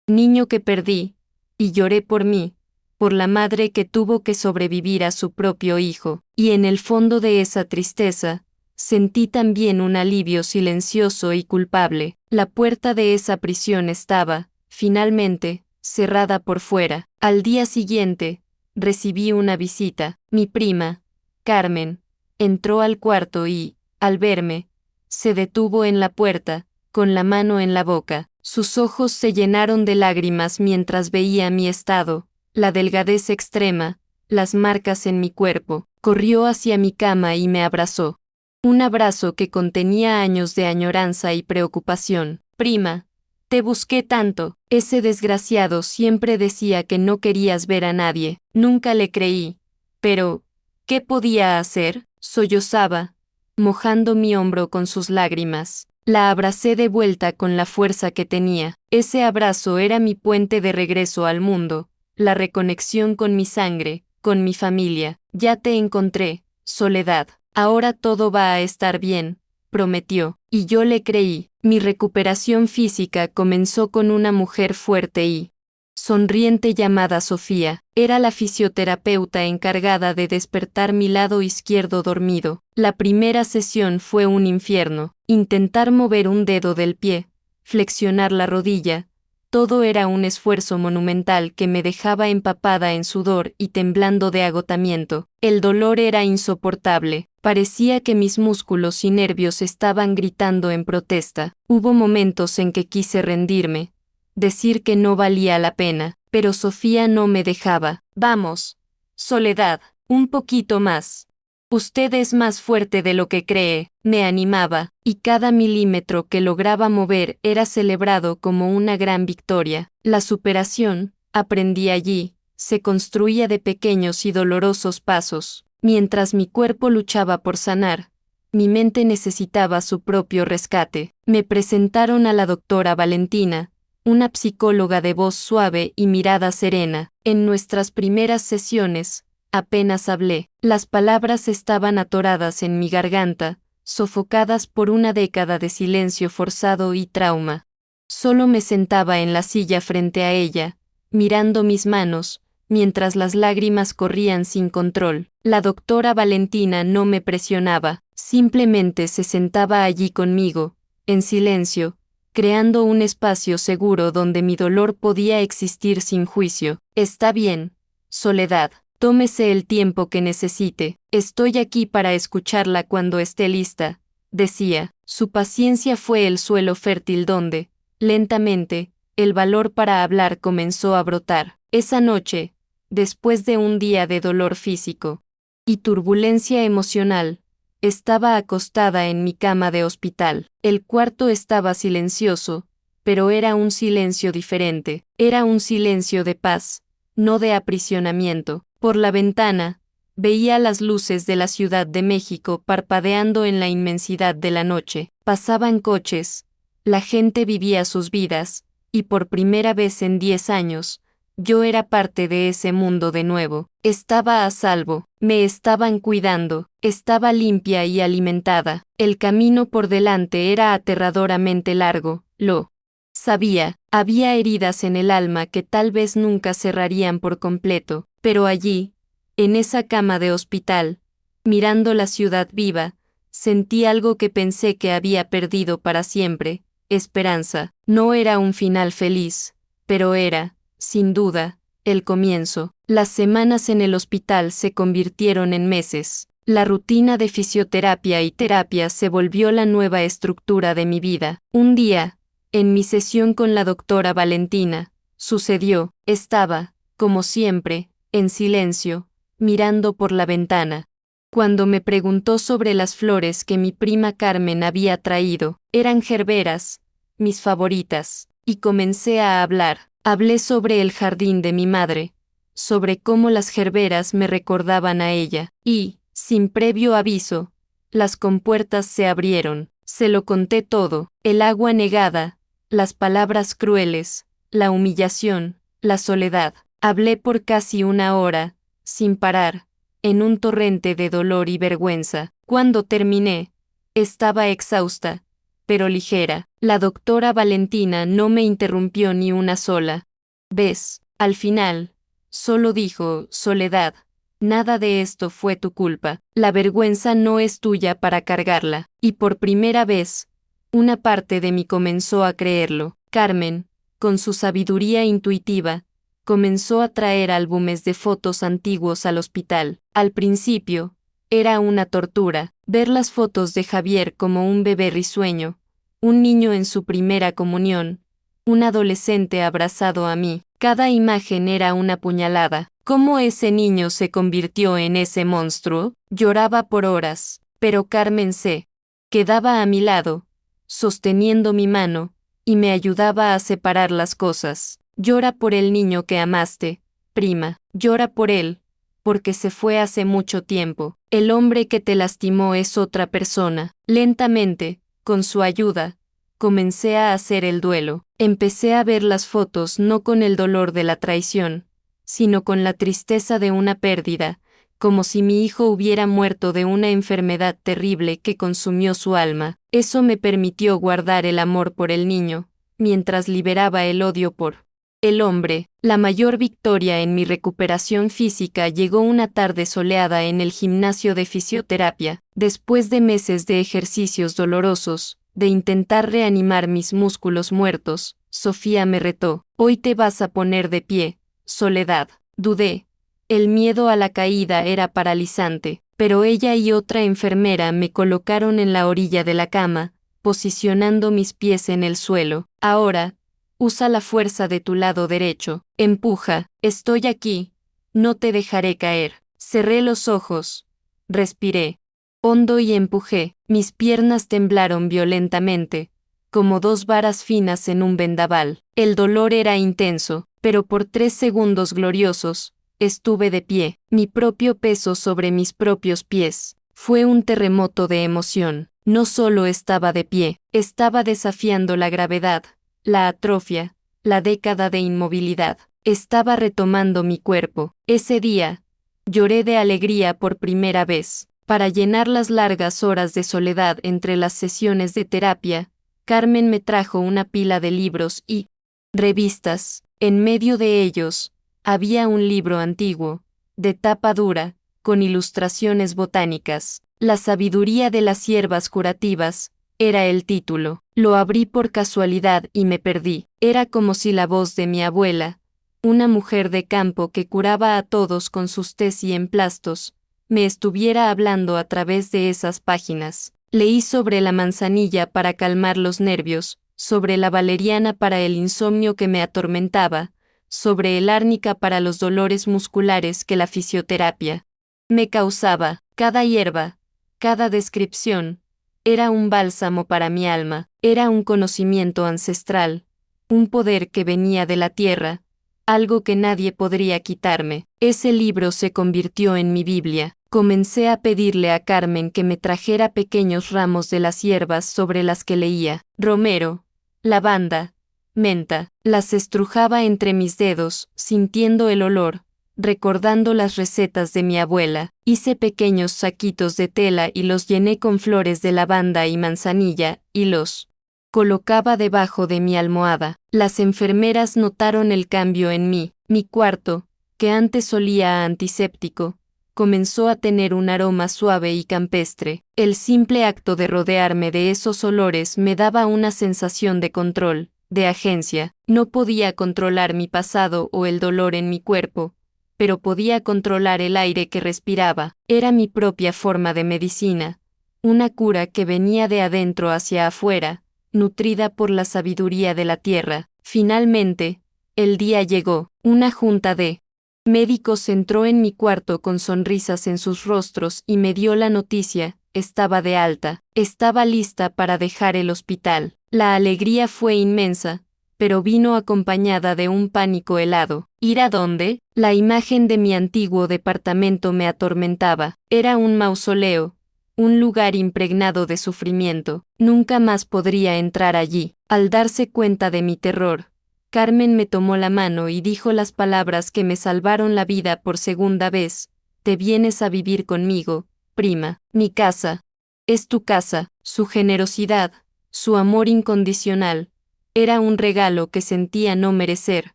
niño que perdí, y lloré por mí, por la madre que tuvo que sobrevivir a su propio hijo, y en el fondo de esa tristeza, sentí también un alivio silencioso y culpable. La puerta de esa prisión estaba, finalmente, cerrada por fuera. Al día siguiente, recibí una visita. Mi prima, Carmen, entró al cuarto y, al verme, se detuvo en la puerta, con la mano en la boca. Sus ojos se llenaron de lágrimas mientras veía mi estado, la delgadez extrema, las marcas en mi cuerpo. Corrió hacia mi cama y me abrazó. Un abrazo que contenía años de añoranza y preocupación. Prima, te busqué tanto. Ese desgraciado siempre decía que no querías ver a nadie. Nunca le creí. Pero, ¿qué podía hacer? Sollozaba, mojando mi hombro con sus lágrimas. La abracé de vuelta con la fuerza que tenía. Ese abrazo era mi puente de regreso al mundo, la reconexión con mi sangre, con mi familia. Ya te encontré, Soledad. Ahora todo va a estar bien, prometió, y yo le creí. Mi recuperación física comenzó con una mujer fuerte y sonriente llamada Sofía. Era la fisioterapeuta encargada de despertar mi lado izquierdo dormido. La primera sesión fue un infierno. Intentar mover un dedo del pie, flexionar la rodilla, todo era un esfuerzo monumental que me dejaba empapada en sudor y temblando de agotamiento. El dolor era insoportable. Parecía que mis músculos y nervios estaban gritando en protesta. Hubo momentos en que quise rendirme, decir que no valía la pena, pero Sofía no me dejaba. Vamos, Soledad, un poquito más. Usted es más fuerte de lo que cree, me animaba, y cada milímetro que lograba mover era celebrado como una gran victoria. La superación, aprendí allí, se construía de pequeños y dolorosos pasos. Mientras mi cuerpo luchaba por sanar, mi mente necesitaba su propio rescate. Me presentaron a la doctora Valentina, una psicóloga de voz suave y mirada serena. En nuestras primeras sesiones, apenas hablé. Las palabras estaban atoradas en mi garganta, sofocadas por una década de silencio forzado y trauma. Solo me sentaba en la silla frente a ella, mirando mis manos, mientras las lágrimas corrían sin control. La doctora Valentina no me presionaba, simplemente se sentaba allí conmigo, en silencio, creando un espacio seguro donde mi dolor podía existir sin juicio. Está bien, Soledad. Tómese el tiempo que necesite, estoy aquí para escucharla cuando esté lista, decía. Su paciencia fue el suelo fértil donde, lentamente, el valor para hablar comenzó a brotar. Esa noche, después de un día de dolor físico y turbulencia emocional, estaba acostada en mi cama de hospital. El cuarto estaba silencioso, pero era un silencio diferente, era un silencio de paz, no de aprisionamiento. Por la ventana, veía las luces de la Ciudad de México parpadeando en la inmensidad de la noche. Pasaban coches, la gente vivía sus vidas, y por primera vez en 10 años, yo era parte de ese mundo de nuevo. Estaba a salvo, me estaban cuidando, estaba limpia y alimentada. El camino por delante era aterradoramente largo, lo sabía. Había heridas en el alma que tal vez nunca cerrarían por completo, pero allí, en esa cama de hospital, mirando la ciudad viva, sentí algo que pensé que había perdido para siempre: esperanza. No era un final feliz, pero era, sin duda, el comienzo. Las semanas en el hospital se convirtieron en meses. La rutina de fisioterapia y terapia se volvió la nueva estructura de mi vida. Un día, en mi sesión con la doctora Valentina, sucedió, estaba, como siempre, en silencio, mirando por la ventana. Cuando me preguntó sobre las flores que mi prima Carmen había traído, eran gerberas, mis favoritas, y comencé a hablar. Hablé sobre el jardín de mi madre, sobre cómo las gerberas me recordaban a ella, y, sin previo aviso, las compuertas se abrieron. Se lo conté todo, el agua negada, las palabras crueles, la humillación, la soledad. Hablé por casi una hora, sin parar, en un torrente de dolor y vergüenza. Cuando terminé, estaba exhausta, pero ligera. La doctora Valentina no me interrumpió ni una sola vez. Al final, solo dijo, Soledad, nada de esto fue tu culpa. La vergüenza no es tuya para cargarla. Y por primera vez, una parte de mí comenzó a creerlo. Carmen, con su sabiduría intuitiva, comenzó a traer álbumes de fotos antiguos al hospital. Al principio, era una tortura ver las fotos de Javier como un bebé risueño, un niño en su primera comunión, un adolescente abrazado a mí. Cada imagen era una puñalada. ¿Cómo ese niño se convirtió en ese monstruo? Lloraba por horas, pero Carmen se quedaba a mi lado, sosteniendo mi mano, y me ayudaba a separar las cosas. Llora por el niño que amaste, prima. Llora por él, porque se fue hace mucho tiempo. El hombre que te lastimó es otra persona. Lentamente, con su ayuda, comencé a hacer el duelo. Empecé a ver las fotos no con el dolor de la traición, sino con la tristeza de una pérdida, como si mi hijo hubiera muerto de una enfermedad terrible que consumió su alma. Eso me permitió guardar el amor por el niño, mientras liberaba el odio por el hombre. La mayor victoria en mi recuperación física llegó una tarde soleada en el gimnasio de fisioterapia. Después de meses de ejercicios dolorosos, de intentar reanimar mis músculos muertos, Sofía me retó. Hoy te vas a poner de pie, Soledad. Dudé. El miedo a la caída era paralizante, pero ella y otra enfermera me colocaron en la orilla de la cama, posicionando mis pies en el suelo. Ahora, usa la fuerza de tu lado derecho. Empuja. Estoy aquí. No te dejaré caer. Cerré los ojos. Respiré hondo y empujé. Mis piernas temblaron violentamente, como dos varas finas en un vendaval. El dolor era intenso, pero por 3 segundos gloriosos, estuve de pie. Mi propio peso sobre mis propios pies. Fue un terremoto de emoción. No solo estaba de pie, estaba desafiando la gravedad, la atrofia, la década de inmovilidad. Estaba retomando mi cuerpo. Ese día, lloré de alegría por primera vez. Para llenar las largas horas de soledad entre las sesiones de terapia, Carmen me trajo una pila de libros y revistas. En medio de ellos, había un libro antiguo, de tapa dura, con ilustraciones botánicas. La sabiduría de las hierbas curativas, era el título. Lo abrí por casualidad y me perdí. Era como si la voz de mi abuela, una mujer de campo que curaba a todos con sus tés y emplastos, me estuviera hablando a través de esas páginas. Leí sobre la manzanilla para calmar los nervios, sobre la valeriana para el insomnio que me atormentaba, sobre el árnica para los dolores musculares que la fisioterapia me causaba. Cada hierba, cada descripción, era un bálsamo para mi alma, era un conocimiento ancestral, un poder que venía de la tierra, algo que nadie podría quitarme. Ese libro se convirtió en mi Biblia. Comencé a pedirle a Carmen que me trajera pequeños ramos de las hierbas sobre las que leía. Romero, lavanda, menta. Las estrujaba entre mis dedos, sintiendo el olor, recordando las recetas de mi abuela. Hice pequeños saquitos de tela y los llené con flores de lavanda y manzanilla, y los colocaba debajo de mi almohada. Las enfermeras notaron el cambio en mí. Mi cuarto, que antes olía a antiséptico, comenzó a tener un aroma suave y campestre. El simple acto de rodearme de esos olores me daba una sensación de control, de agencia. No podía controlar mi pasado o el dolor en mi cuerpo, pero podía controlar el aire que respiraba. Era mi propia forma de medicina, una cura que venía de adentro hacia afuera, nutrida por la sabiduría de la tierra. Finalmente, el día llegó. Una junta de médicos entró en mi cuarto con sonrisas en sus rostros y me dio la noticia: estaba de alta, estaba lista para dejar el hospital. La alegría fue inmensa, pero vino acompañada de un pánico helado. ¿Ir a dónde? La imagen de mi antiguo departamento me atormentaba. Era un mausoleo, un lugar impregnado de sufrimiento. Nunca más podría entrar allí. Al darse cuenta de mi terror, Carmen me tomó la mano y dijo las palabras que me salvaron la vida por segunda vez: te vienes a vivir conmigo, prima. Mi casa es tu casa. Su generosidad, su amor incondicional, era un regalo que sentía no merecer,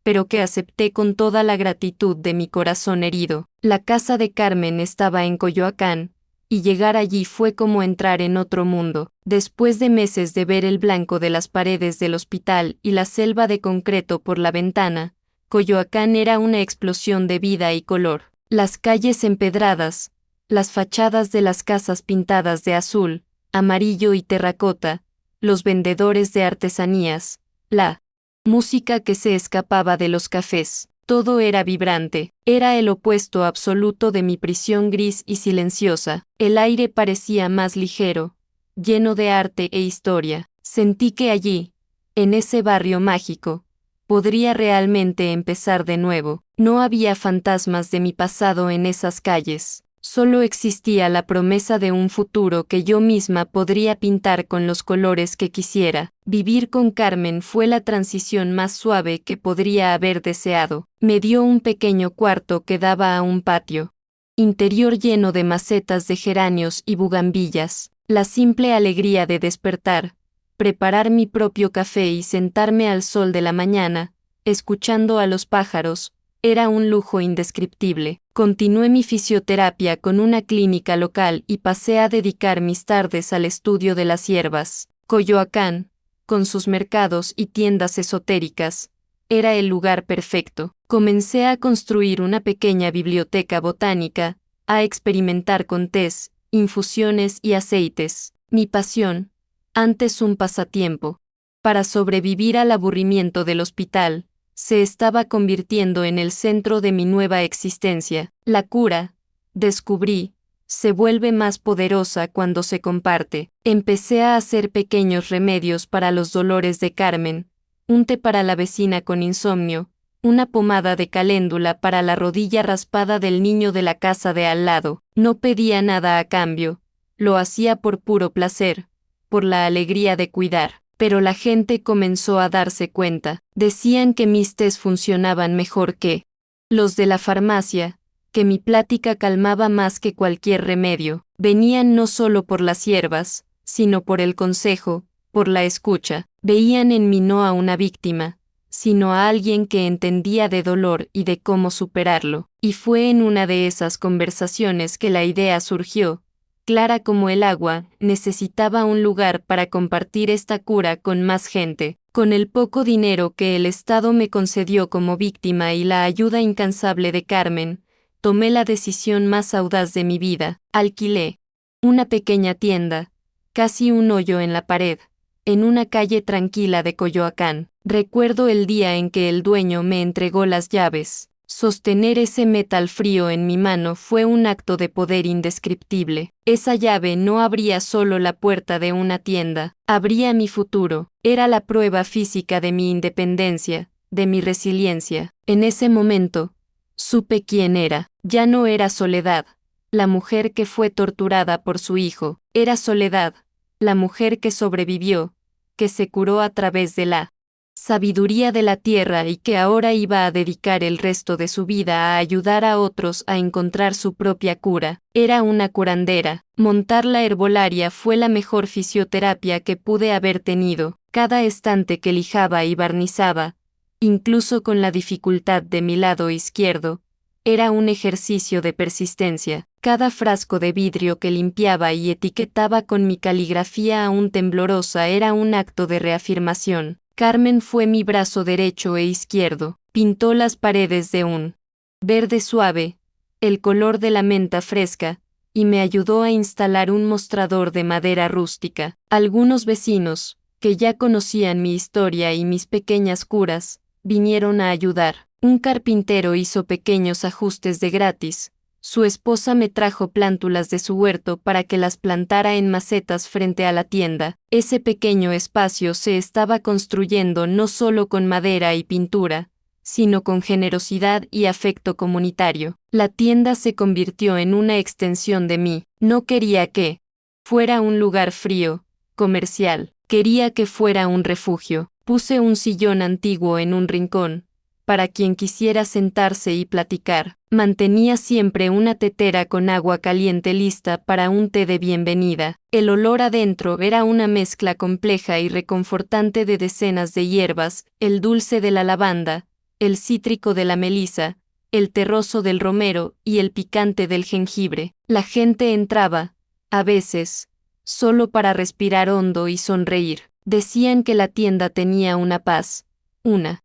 pero que acepté con toda la gratitud de mi corazón herido. La casa de Carmen estaba en Coyoacán, y llegar allí fue como entrar en otro mundo. Después de meses de ver el blanco de las paredes del hospital y la selva de concreto por la ventana, Coyoacán era una explosión de vida y color. Las calles empedradas, las fachadas de las casas pintadas de azul, amarillo y terracota, los vendedores de artesanías, la música que se escapaba de los cafés. Todo era vibrante. Era el opuesto absoluto de mi prisión gris y silenciosa. El aire parecía más ligero, lleno de arte e historia. Sentí que allí, en ese barrio mágico, podría realmente empezar de nuevo. No había fantasmas de mi pasado en esas calles. Solo existía la promesa de un futuro que yo misma podría pintar con los colores que quisiera. Vivir con Carmen fue la transición más suave que podría haber deseado. Me dio un pequeño cuarto que daba a un patio interior lleno de macetas de geranios y bugambillas. La simple alegría de despertar, preparar mi propio café y sentarme al sol de la mañana, escuchando a los pájaros, era un lujo indescriptible. Continué mi fisioterapia con una clínica local y pasé a dedicar mis tardes al estudio de las hierbas. Coyoacán, con sus mercados y tiendas esotéricas, era el lugar perfecto. Comencé a construir una pequeña biblioteca botánica, a experimentar con tés, infusiones y aceites. Mi pasión, antes un pasatiempo, para sobrevivir al aburrimiento del hospital, se estaba convirtiendo en el centro de mi nueva existencia. La cura, descubrí, se vuelve más poderosa cuando se comparte. Empecé a hacer pequeños remedios para los dolores de Carmen, un té para la vecina con insomnio, una pomada de caléndula para la rodilla raspada del niño de la casa de al lado. No pedía nada a cambio, lo hacía por puro placer, por la alegría de cuidar. Pero la gente comenzó a darse cuenta. Decían que mis tés funcionaban mejor que los de la farmacia, que mi plática calmaba más que cualquier remedio. Venían no solo por las hierbas, sino por el consejo, por la escucha. Veían en mí no a una víctima, sino a alguien que entendía de dolor y de cómo superarlo. Y fue en una de esas conversaciones que la idea surgió. Clara como el agua, necesitaba un lugar para compartir esta cura con más gente. Con el poco dinero que el Estado me concedió como víctima y la ayuda incansable de Carmen, tomé la decisión más audaz de mi vida. Alquilé una pequeña tienda, casi un hoyo en la pared, en una calle tranquila de Coyoacán. Recuerdo el día en que el dueño me entregó las llaves. Sostener ese metal frío en mi mano fue un acto de poder indescriptible. Esa llave no abría solo la puerta de una tienda, abría mi futuro. Era la prueba física de mi independencia, de mi resiliencia. En ese momento, supe quién era. Ya no era Soledad, la mujer que fue torturada por su hijo. Era Soledad, la mujer que sobrevivió, que se curó a través de la sabiduría de la tierra y que ahora iba a dedicar el resto de su vida a ayudar a otros a encontrar su propia cura. Era una curandera. Montar la herbolaria fue la mejor fisioterapia que pude haber tenido. Cada estante que lijaba y barnizaba, incluso con la dificultad de mi lado izquierdo, era un ejercicio de persistencia. Cada frasco de vidrio que limpiaba y etiquetaba con mi caligrafía aún temblorosa era un acto de reafirmación. Carmen fue mi brazo derecho e izquierdo. Pintó las paredes de un verde suave, el color de la menta fresca, y me ayudó a instalar un mostrador de madera rústica. Algunos vecinos, que ya conocían mi historia y mis pequeñas curas, vinieron a ayudar. Un carpintero hizo pequeños ajustes de gratis. Su esposa me trajo plántulas de su huerto para que las plantara en macetas frente a la tienda. Ese pequeño espacio se estaba construyendo no solo con madera y pintura, sino con generosidad y afecto comunitario. La tienda se convirtió en una extensión de mí. No quería que fuera un lugar frío, comercial. Quería que fuera un refugio. Puse un sillón antiguo en un rincón, para quien quisiera sentarse y platicar. Mantenía siempre una tetera con agua caliente lista para un té de bienvenida. El olor adentro era una mezcla compleja y reconfortante de decenas de hierbas, el dulce de la lavanda, el cítrico de la melisa, el terroso del romero y el picante del jengibre. La gente entraba, a veces, solo para respirar hondo y sonreír. Decían que la tienda tenía una paz, una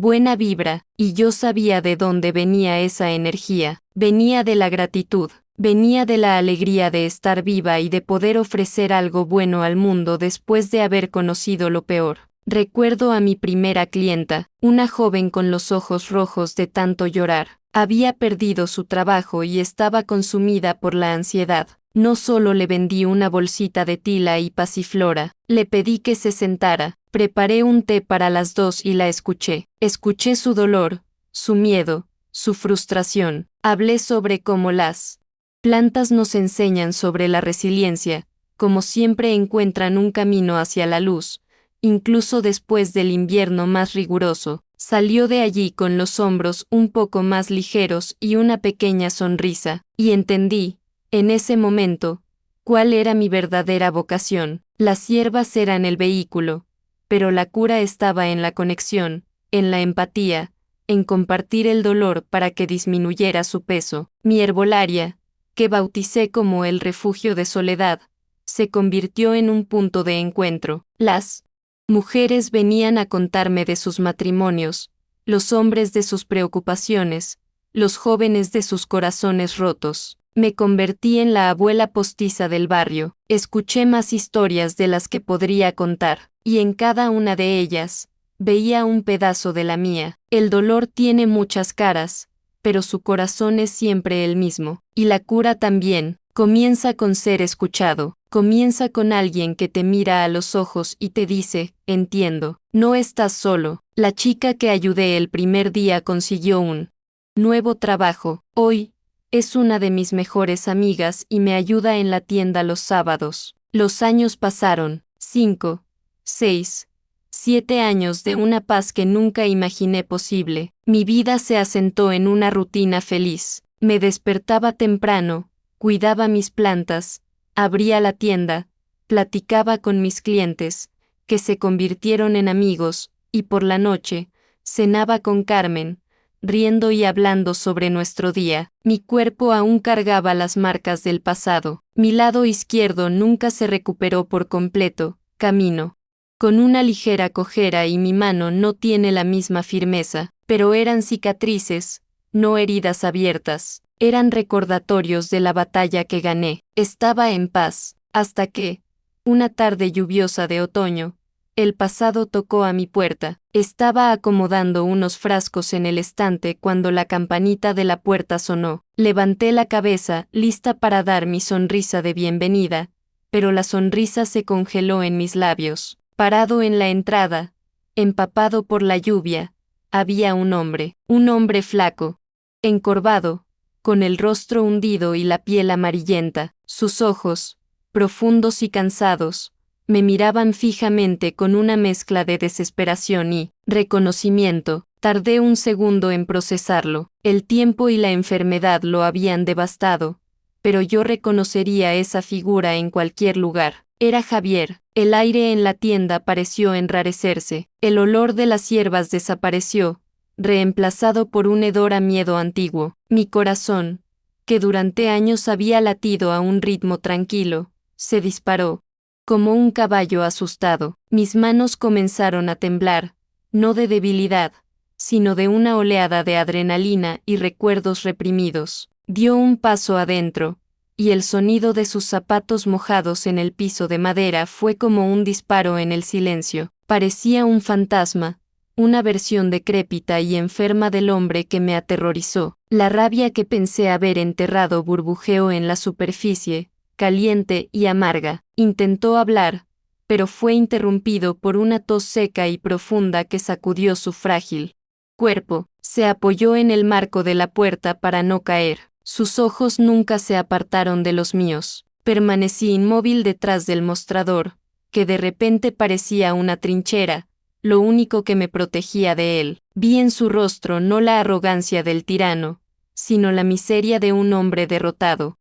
buena vibra, y yo sabía de dónde venía esa energía. Venía de la gratitud, venía de la alegría de estar viva y de poder ofrecer algo bueno al mundo después de haber conocido lo peor. Recuerdo a mi primera clienta, una joven con los ojos rojos de tanto llorar. Había perdido su trabajo y estaba consumida por la ansiedad. No solo le vendí una bolsita de tila y pasiflora, le pedí que se sentara, preparé un té para las dos y la escuché. Escuché su dolor, su miedo, su frustración. Hablé sobre cómo las plantas nos enseñan sobre la resiliencia, cómo siempre encuentran un camino hacia la luz, incluso después del invierno más riguroso. Salió de allí con los hombros un poco más ligeros y una pequeña sonrisa, y entendí, en ese momento, cuál era mi verdadera vocación. Las hierbas eran el vehículo, pero la cura estaba en la conexión, en la empatía, en compartir el dolor para que disminuyera su peso. Mi herbolaria, que bauticé como el refugio de soledad, se convirtió en un punto de encuentro. Las mujeres venían a contarme de sus matrimonios, los hombres de sus preocupaciones, los jóvenes de sus corazones rotos. Me convertí en la abuela postiza del barrio. Escuché más historias de las que podría contar, y en cada una de ellas, veía un pedazo de la mía. El dolor tiene muchas caras, pero su corazón es siempre el mismo. Y la cura también. Comienza con ser escuchado. Comienza con alguien que te mira a los ojos y te dice, entiendo, no estás solo. La chica que ayudé el primer día consiguió un nuevo trabajo. Hoy, es una de mis mejores amigas y me ayuda en la tienda los sábados. Los años pasaron, 5, 6, 7 años de una paz que nunca imaginé posible. Mi vida se asentó en una rutina feliz. Me despertaba temprano, cuidaba mis plantas, abría la tienda, platicaba con mis clientes, que se convirtieron en amigos, y por la noche, cenaba con Carmen, riendo y hablando sobre nuestro día. Mi cuerpo aún cargaba las marcas del pasado. Mi lado izquierdo nunca se recuperó por completo. Camino con una ligera cojera y mi mano no tiene la misma firmeza, pero eran cicatrices, no heridas abiertas. Eran recordatorios de la batalla que gané. Estaba en paz, hasta que, una tarde lluviosa de otoño, el pasado tocó a mi puerta. Estaba acomodando unos frascos en el estante cuando la campanita de la puerta sonó. Levanté la cabeza, lista para dar mi sonrisa de bienvenida, pero la sonrisa se congeló en mis labios. Parado en la entrada, empapado por la lluvia, había un hombre flaco, encorvado, con el rostro hundido y la piel amarillenta. Sus ojos, profundos y cansados, me miraban fijamente con una mezcla de desesperación y reconocimiento. Tardé un segundo en procesarlo. El tiempo y la enfermedad lo habían devastado, pero yo reconocería esa figura en cualquier lugar. Era Javier. El aire en la tienda pareció enrarecerse. El olor de las hierbas desapareció, reemplazado por un hedor a miedo antiguo. Mi corazón, que durante años había latido a un ritmo tranquilo, se disparó. como un caballo asustado. Mis manos comenzaron a temblar, no de debilidad, sino de una oleada de adrenalina y recuerdos reprimidos. Dio un paso adentro, y el sonido de sus zapatos mojados en el piso de madera fue como un disparo en el silencio. Parecía un fantasma, una versión decrépita y enferma del hombre que me aterrorizó. La rabia que pensé haber enterrado burbujeó en la superficie, caliente y amarga. Intentó hablar, pero fue interrumpido por una tos seca y profunda que sacudió su frágil cuerpo. Se apoyó en el marco de la puerta para no caer. Sus ojos nunca se apartaron de los míos. Permanecí inmóvil detrás del mostrador, que de repente parecía una trinchera, lo único que me protegía de él. Vi en su rostro no la arrogancia del tirano, sino la miseria de un hombre derrotado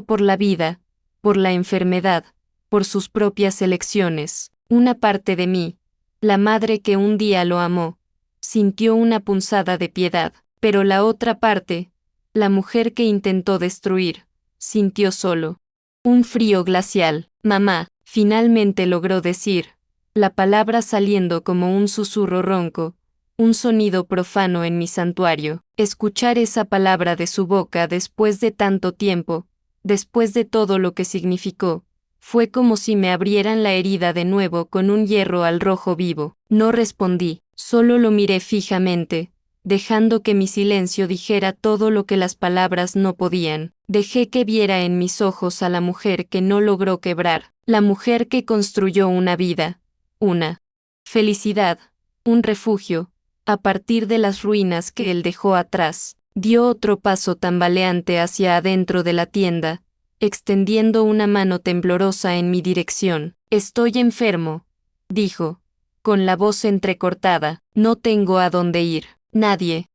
por la vida, por la enfermedad, por sus propias elecciones. Una parte de mí, la madre que un día lo amó, sintió una punzada de piedad, pero la otra parte, la mujer que intentó destruir, sintió solo un frío glacial. Mamá, finalmente logró decir, la palabra saliendo como un susurro ronco, un sonido profano en mi santuario. Escuchar esa palabra de su boca después de tanto tiempo, después de todo lo que significó, fue como si me abrieran la herida de nuevo con un hierro al rojo vivo. No respondí, solo lo miré fijamente, dejando que mi silencio dijera todo lo que las palabras no podían. Dejé que viera en mis ojos a la mujer que no logró quebrar, la mujer que construyó una vida, una felicidad, un refugio, a partir de las ruinas que él dejó atrás. Dio otro paso tambaleante hacia adentro de la tienda, extendiendo una mano temblorosa en mi dirección. Estoy enfermo, dijo, con la voz entrecortada. No tengo a dónde ir. Nadie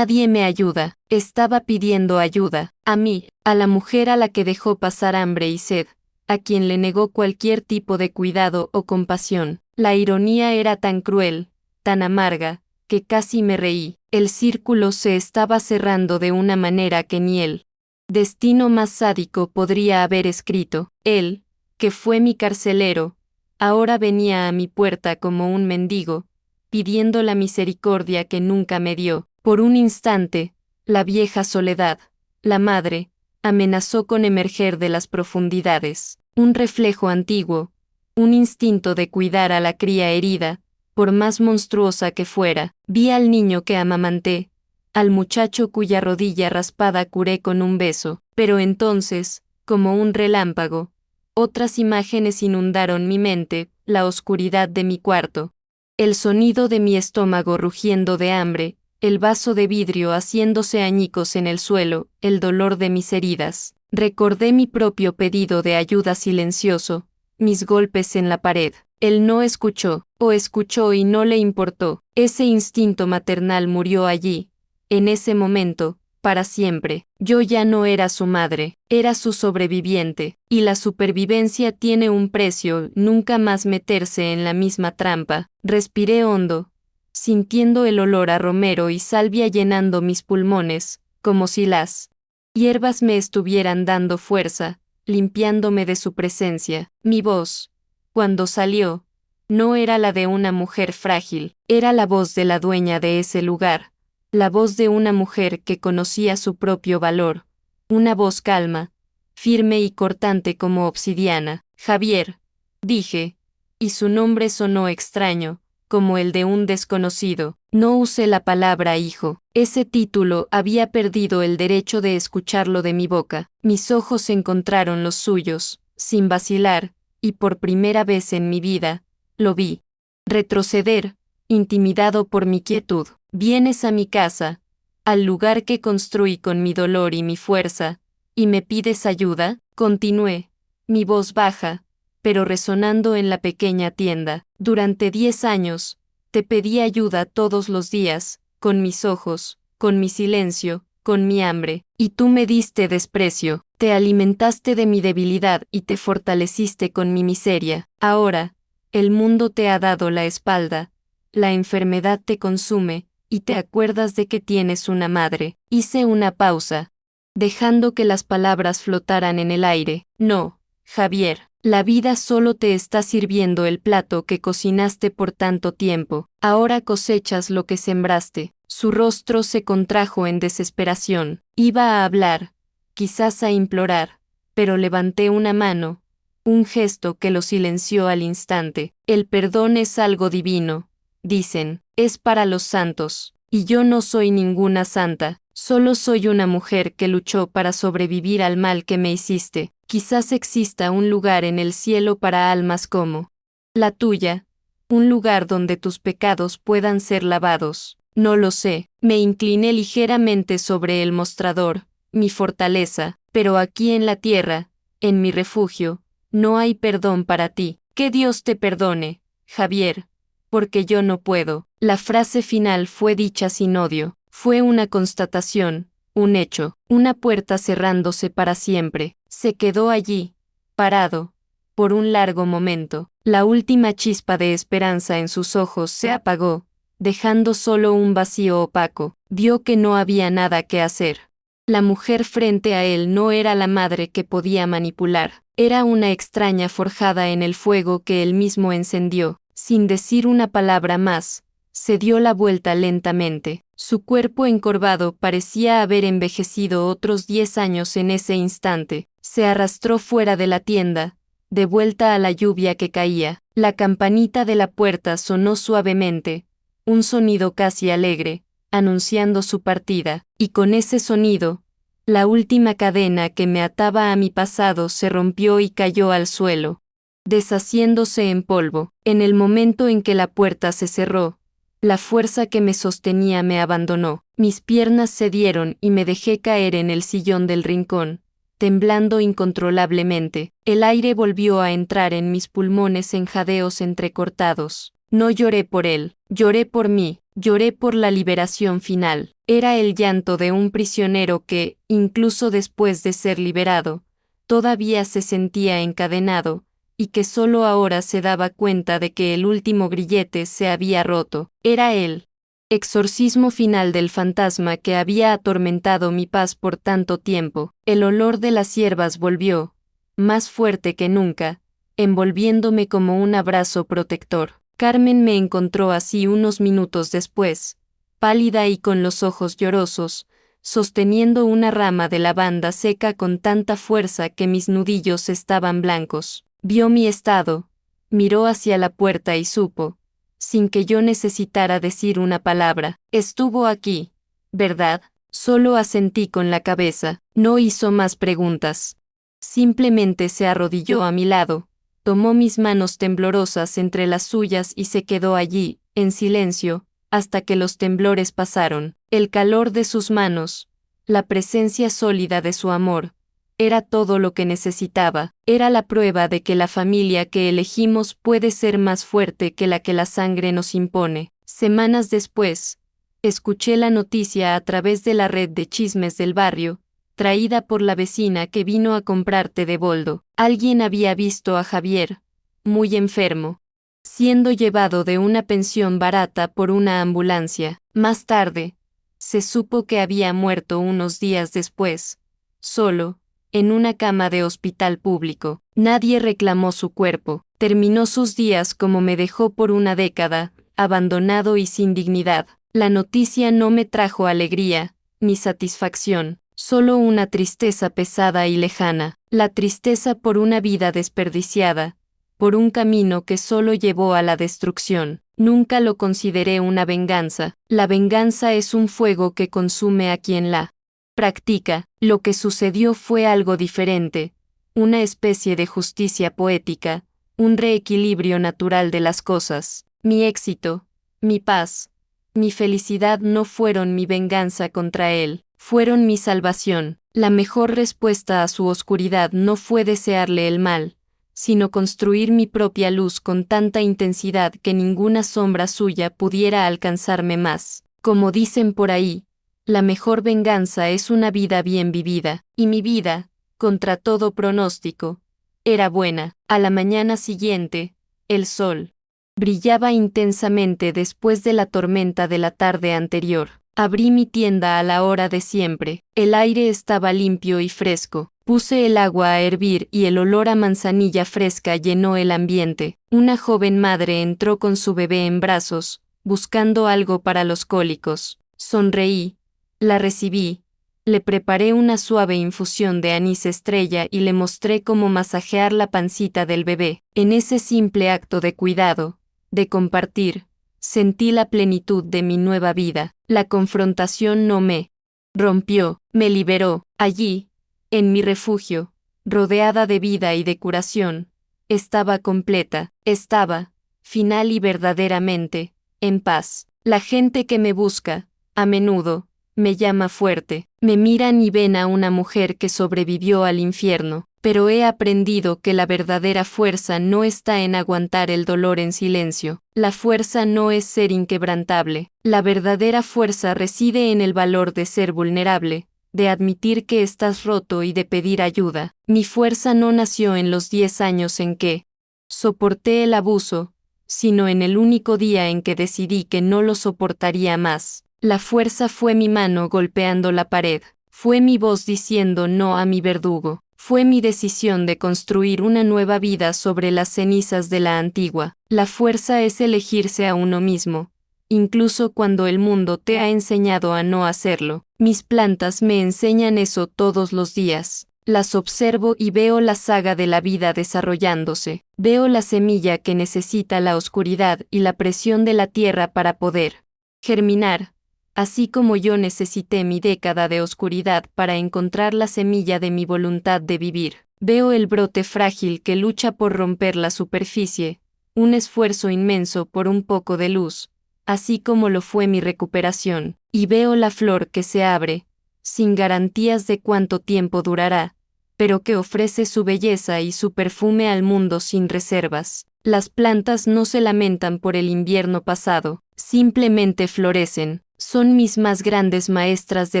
me ayuda. Estaba pidiendo ayuda, a mí, a la mujer a la que dejó pasar hambre y sed, a quien le negó cualquier tipo de cuidado o compasión. La ironía era tan cruel, tan amarga, que casi me reí. El círculo se estaba cerrando de una manera que ni el destino más sádico podría haber escrito. Él, que fue mi carcelero, ahora venía a mi puerta como un mendigo, pidiendo la misericordia que nunca me dio. Por un instante, la vieja soledad, la madre, amenazó con emerger de las profundidades. Un reflejo antiguo, un instinto de cuidar a la cría herida, por más monstruosa que fuera. Vi al niño que amamanté, al muchacho cuya rodilla raspada curé con un beso, pero entonces, como un relámpago, otras imágenes inundaron mi mente, la oscuridad de mi cuarto, el sonido de mi estómago rugiendo de hambre, el vaso de vidrio haciéndose añicos en el suelo, el dolor de mis heridas. Recordé mi propio pedido de ayuda silencioso, mis golpes en la pared. Él no escuchó, o escuchó y no le importó. Ese instinto maternal murió allí, en ese momento, para siempre. Yo ya no era su madre, era su sobreviviente, y la supervivencia tiene un precio: nunca más meterse en la misma trampa. Respiré hondo, sintiendo el olor a romero y salvia llenando mis pulmones, como si las hierbas me estuvieran dando fuerza, limpiándome de su presencia. Mi voz, cuando salió, no era la de una mujer frágil, era la voz de la dueña de ese lugar, la voz de una mujer que conocía su propio valor, una voz calma, firme y cortante como obsidiana. Javier, dije, y su nombre sonó extraño, como el de un desconocido. No usé la palabra hijo. Ese título había perdido el derecho de escucharlo de mi boca. Mis ojos encontraron los suyos, sin vacilar, y por primera vez en mi vida, lo vi retroceder, intimidado por mi quietud. Vienes a mi casa, al lugar que construí con mi dolor y mi fuerza, y me pides ayuda, continué, mi voz baja, pero resonando en la pequeña tienda. Durante 10 años, te pedí ayuda todos los días, con mis ojos, con mi silencio, con mi hambre, y tú me diste desprecio, te alimentaste de mi debilidad y te fortaleciste con mi miseria. Ahora, el mundo te ha dado la espalda, la enfermedad te consume, y te acuerdas de que tienes una madre. Hice una pausa, dejando que las palabras flotaran en el aire. No, Javier, La vida solo te está sirviendo el plato que cocinaste por tanto tiempo. Ahora cosechas lo que sembraste. Su rostro se contrajo en desesperación. Iba a hablar, quizás a implorar, pero levanté una mano, un gesto que lo silenció al instante. El perdón es algo divino, dicen, es para los santos, y yo no soy ninguna santa, solo soy una mujer que luchó para sobrevivir al mal que me hiciste. Quizás exista un lugar en el cielo para almas como la tuya, un lugar donde tus pecados puedan ser lavados. No lo sé, me incliné ligeramente sobre el mostrador, mi fortaleza, pero aquí en la tierra, en mi refugio, no hay perdón para ti. Que Dios te perdone, Javier, porque yo no puedo. La frase final fue dicha sin odio, fue una constatación, un hecho, una puerta cerrándose para siempre. Se quedó allí, parado, por un largo momento. La última chispa de esperanza en sus ojos se apagó, dejando solo un vacío opaco. Vio que no había nada que hacer. La mujer frente a él no era la madre que podía manipular, era una extraña forjada en el fuego que él mismo encendió. Sin decir una palabra más, se dio la vuelta lentamente. Su cuerpo encorvado parecía haber envejecido otros 10 años en ese instante. Se arrastró fuera de la tienda, de vuelta a la lluvia que caía. La campanita de la puerta sonó suavemente, un sonido casi alegre, anunciando su partida, y con ese sonido, la última cadena que me ataba a mi pasado se rompió y cayó al suelo, deshaciéndose en polvo. En el momento en que la puerta se cerró, la fuerza que me sostenía me abandonó, mis piernas cedieron y me dejé caer en el sillón del rincón, temblando incontrolablemente. El aire volvió a entrar en mis pulmones en jadeos entrecortados. No lloré por él, lloré por mí, lloré por la liberación final. Era el llanto de un prisionero que, incluso después de ser liberado, todavía se sentía encadenado, y que solo ahora se daba cuenta de que el último grillete se había roto. Era el exorcismo final del fantasma que había atormentado mi paz por tanto tiempo. El olor de las hierbas volvió, más fuerte que nunca, envolviéndome como un abrazo protector. Carmen me encontró así unos minutos después, pálida y con los ojos llorosos, sosteniendo una rama de lavanda seca con tanta fuerza que mis nudillos estaban blancos. Vio mi estado, miró hacia la puerta y supo, sin que yo necesitara decir una palabra, estuvo aquí, ¿verdad? Solo asentí con la cabeza, no hizo más preguntas. Simplemente se arrodilló a mi lado, tomó mis manos temblorosas entre las suyas y se quedó allí, en silencio, hasta que los temblores pasaron. El calor de sus manos, la presencia sólida de su amor, era todo lo que necesitaba. Era la prueba de que la familia que elegimos puede ser más fuerte que la sangre nos impone. Semanas después, escuché la noticia a través de la red de chismes del barrio, traída por la vecina que vino a comprar té de boldo. Alguien había visto a Javier, muy enfermo, siendo llevado de una pensión barata por una ambulancia. Más tarde, se supo que había muerto unos días después, solo, en una cama de hospital público. Nadie reclamó su cuerpo. Terminó sus días como me dejó por una década, abandonado y sin dignidad. La noticia no me trajo alegría, ni satisfacción, solo una tristeza pesada y lejana. La tristeza por una vida desperdiciada, por un camino que solo llevó a la destrucción. Nunca lo consideré una venganza. La venganza es un fuego que consume a quien la practica. Lo que sucedió fue algo diferente, una especie de justicia poética, un reequilibrio natural de las cosas. Mi éxito, mi paz, mi felicidad no fueron mi venganza contra él, fueron mi salvación. La mejor respuesta a su oscuridad no fue desearle el mal, sino construir mi propia luz con tanta intensidad que ninguna sombra suya pudiera alcanzarme más. Como dicen por ahí, la mejor venganza es una vida bien vivida, y mi vida, contra todo pronóstico, era buena. A la mañana siguiente, el sol brillaba intensamente después de la tormenta de la tarde anterior. Abrí mi tienda a la hora de siempre. El aire estaba limpio y fresco. Puse el agua a hervir y el olor a manzanilla fresca llenó el ambiente. Una joven madre entró con su bebé en brazos, buscando algo para los cólicos. Sonreí, la recibí, le preparé una suave infusión de anís estrella y le mostré cómo masajear la pancita del bebé. En ese simple acto de cuidado, de compartir, sentí la plenitud de mi nueva vida. La confrontación no me rompió, me liberó. Allí, en mi refugio, rodeada de vida y de curación, estaba completa, estaba, final y verdaderamente, en paz. La gente que me busca, a menudo, me llama fuerte, me miran y ven a una mujer que sobrevivió al infierno, pero he aprendido que la verdadera fuerza no está en aguantar el dolor en silencio. La fuerza no es ser inquebrantable, la verdadera fuerza reside en el valor de ser vulnerable, de admitir que estás roto y de pedir ayuda. Mi fuerza no nació en los 10 años en que soporté el abuso, sino en el único día en que decidí que no lo soportaría más. La fuerza fue mi mano golpeando la pared, fue mi voz diciendo no a mi verdugo, fue mi decisión de construir una nueva vida sobre las cenizas de la antigua. La fuerza es elegirse a uno mismo, incluso cuando el mundo te ha enseñado a no hacerlo. Mis plantas me enseñan eso todos los días. Las observo y veo la saga de la vida desarrollándose. Veo la semilla que necesita la oscuridad y la presión de la tierra para poder germinar, así como yo necesité mi década de oscuridad para encontrar la semilla de mi voluntad de vivir. Veo el brote frágil que lucha por romper la superficie, un esfuerzo inmenso por un poco de luz, así como lo fue mi recuperación, y veo la flor que se abre, sin garantías de cuánto tiempo durará, pero que ofrece su belleza y su perfume al mundo sin reservas. Las plantas no se lamentan por el invierno pasado, simplemente florecen. Son mis más grandes maestras de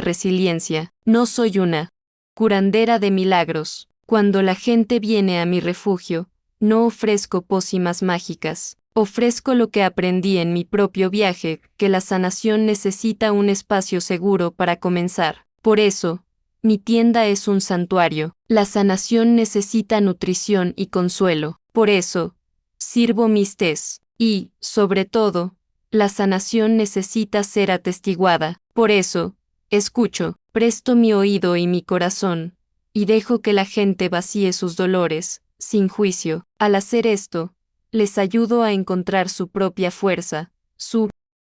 resiliencia. No soy una curandera de milagros. Cuando la gente viene a mi refugio, no ofrezco pócimas mágicas. Ofrezco lo que aprendí en mi propio viaje, que la sanación necesita un espacio seguro para comenzar. Por eso, mi tienda es un santuario. La sanación necesita nutrición y consuelo. Por eso, sirvo mis tés. Y, sobre todo, la sanación necesita ser atestiguada. Por eso, escucho, presto mi oído y mi corazón, y dejo que la gente vacíe sus dolores, sin juicio. Al hacer esto, les ayudo a encontrar su propia fuerza, su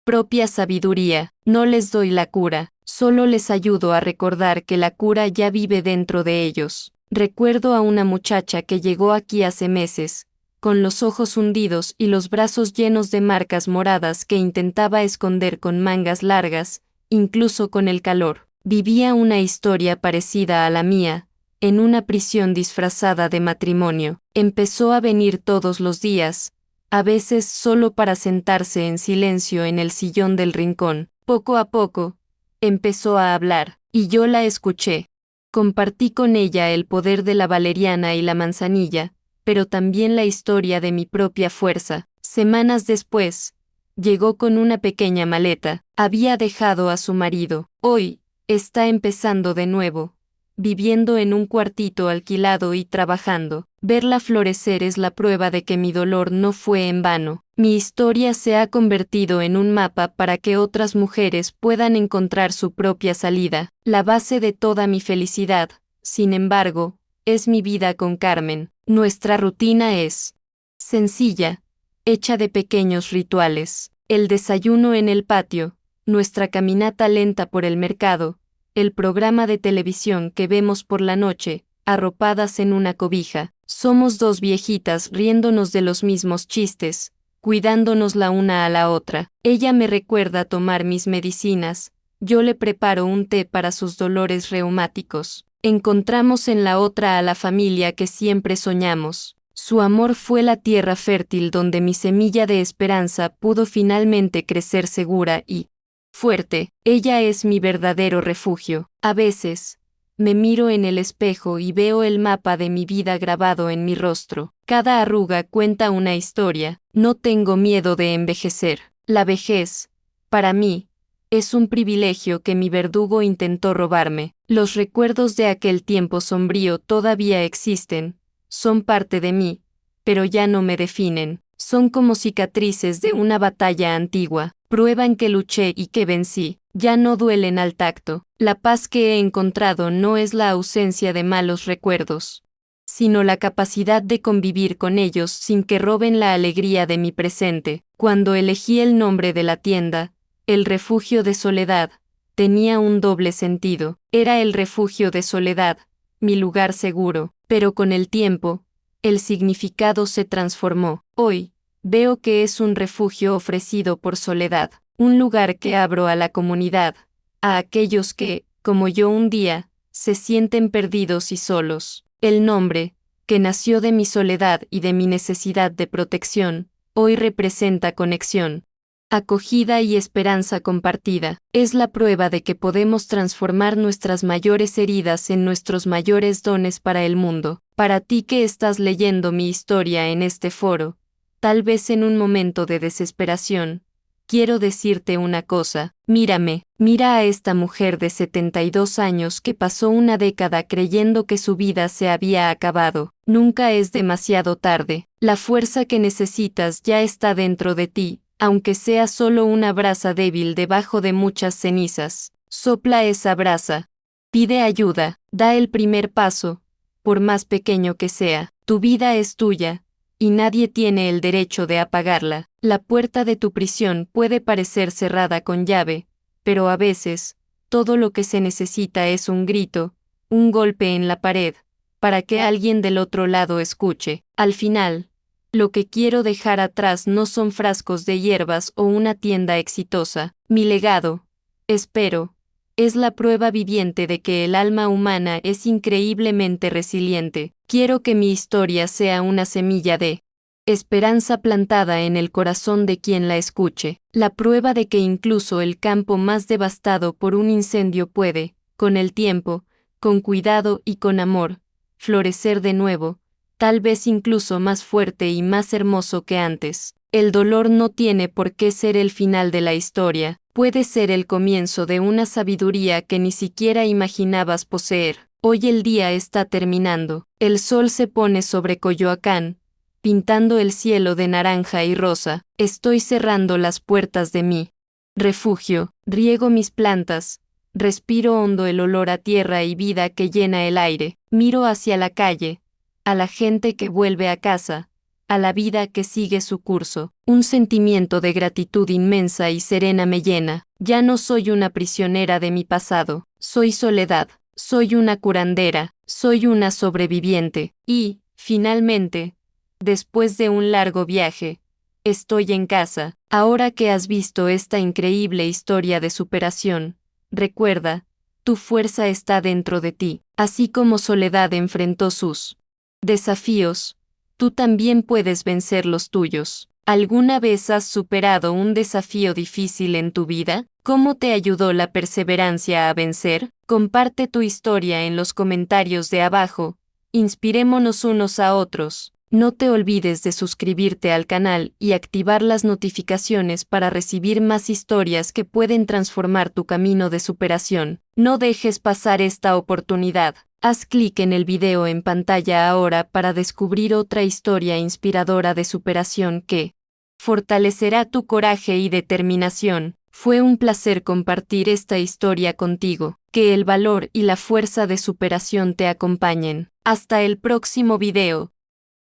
propia sabiduría. No les doy la cura, solo les ayudo a recordar que la cura ya vive dentro de ellos. Recuerdo a una muchacha que llegó aquí hace meses, con los ojos hundidos y los brazos llenos de marcas moradas que intentaba esconder con mangas largas, incluso con el calor. Vivía una historia parecida a la mía, en una prisión disfrazada de matrimonio. Empezó a venir todos los días, a veces solo para sentarse en silencio en el sillón del rincón. Poco a poco, empezó a hablar, y yo la escuché. Compartí con ella el poder de la valeriana y la manzanilla, pero también la historia de mi propia fuerza. Semanas después, llegó con una pequeña maleta. Había dejado a su marido. Hoy, está empezando de nuevo, viviendo en un cuartito alquilado y trabajando. Verla florecer es la prueba de que mi dolor no fue en vano. Mi historia se ha convertido en un mapa para que otras mujeres puedan encontrar su propia salida. La base de toda mi felicidad, sin embargo, es mi vida con Carmen. Nuestra rutina es sencilla, hecha de pequeños rituales. El desayuno en el patio, nuestra caminata lenta por el mercado, el programa de televisión que vemos por la noche, arropadas en una cobija. Somos dos viejitas riéndonos de los mismos chistes, cuidándonos la una a la otra. Ella me recuerda tomar mis medicinas, yo le preparo un té para sus dolores reumáticos. Encontramos en la otra a la familia que siempre soñamos. Su amor fue la tierra fértil donde mi semilla de esperanza pudo finalmente crecer segura y fuerte. Ella es mi verdadero refugio. A veces, me miro en el espejo y veo el mapa de mi vida grabado en mi rostro. Cada arruga cuenta una historia. No tengo miedo de envejecer. La vejez, para mí, Es un privilegio que mi verdugo intentó robarme. Los recuerdos de aquel tiempo sombrío todavía existen, son parte de mí, pero ya no me definen. Son como cicatrices de una batalla antigua, prueban que luché y que vencí. Ya no duelen al tacto. La paz que he encontrado no es la ausencia de malos recuerdos, sino la capacidad de convivir con ellos sin que roben la alegría de mi presente. Cuando elegí el nombre de la tienda, el refugio de soledad, tenía un doble sentido. Era el refugio de soledad, mi lugar seguro, pero con el tiempo, el significado se transformó. Hoy, veo que es un refugio ofrecido por soledad, un lugar que abro a la comunidad, a aquellos que, como yo un día, se sienten perdidos y solos. El nombre, que nació de mi soledad y de mi necesidad de protección, hoy representa conexión, acogida y esperanza compartida. Es la prueba de que podemos transformar nuestras mayores heridas en nuestros mayores dones para el mundo. Para ti que estás leyendo mi historia en este foro, tal vez en un momento de desesperación, quiero decirte una cosa: mírame, mira a esta mujer de 72 años que pasó una década creyendo que su vida se había acabado. Nunca es demasiado tarde. La fuerza que necesitas ya está dentro de ti, aunque sea solo una brasa débil debajo de muchas cenizas. Sopla esa brasa. Pide ayuda, da el primer paso, por más pequeño que sea. Tu vida es tuya, y nadie tiene el derecho de apagarla. La puerta de tu prisión puede parecer cerrada con llave, pero a veces, todo lo que se necesita es un grito, un golpe en la pared, para que alguien del otro lado escuche. Al final, lo que quiero dejar atrás no son frascos de hierbas o una tienda exitosa. Mi legado, espero, es la prueba viviente de que el alma humana es increíblemente resiliente. Quiero que mi historia sea una semilla de esperanza plantada en el corazón de quien la escuche, la prueba de que incluso el campo más devastado por un incendio puede, con el tiempo, con cuidado y con amor, florecer de nuevo, tal vez incluso más fuerte y más hermoso que antes. El dolor no tiene por qué ser el final de la historia, puede ser el comienzo de una sabiduría que ni siquiera imaginabas poseer. Hoy el día está terminando, el sol se pone sobre Coyoacán, pintando el cielo de naranja y rosa. Estoy cerrando las puertas de mi refugio, riego mis plantas, respiro hondo el olor a tierra y vida que llena el aire, miro hacia la calle, a la gente que vuelve a casa, a la vida que sigue su curso. Un sentimiento de gratitud inmensa y serena me llena. Ya no soy una prisionera de mi pasado, soy soledad, soy una curandera, soy una sobreviviente, y, finalmente, después de un largo viaje, estoy en casa. Ahora que has visto esta increíble historia de superación, recuerda, tu fuerza está dentro de ti. Así como Soledad enfrentó sus desafíos, tú también puedes vencer los tuyos. ¿Alguna vez has superado un desafío difícil en tu vida? ¿Cómo te ayudó la perseverancia a vencer? Comparte tu historia en los comentarios de abajo. Inspirémonos unos a otros. No te olvides de suscribirte al canal y activar las notificaciones para recibir más historias que pueden transformar tu camino de superación. No dejes pasar esta oportunidad. Haz clic en el video en pantalla ahora para descubrir otra historia inspiradora de superación que fortalecerá tu coraje y determinación. Fue un placer compartir esta historia contigo. Que el valor y la fuerza de superación te acompañen. Hasta el próximo video.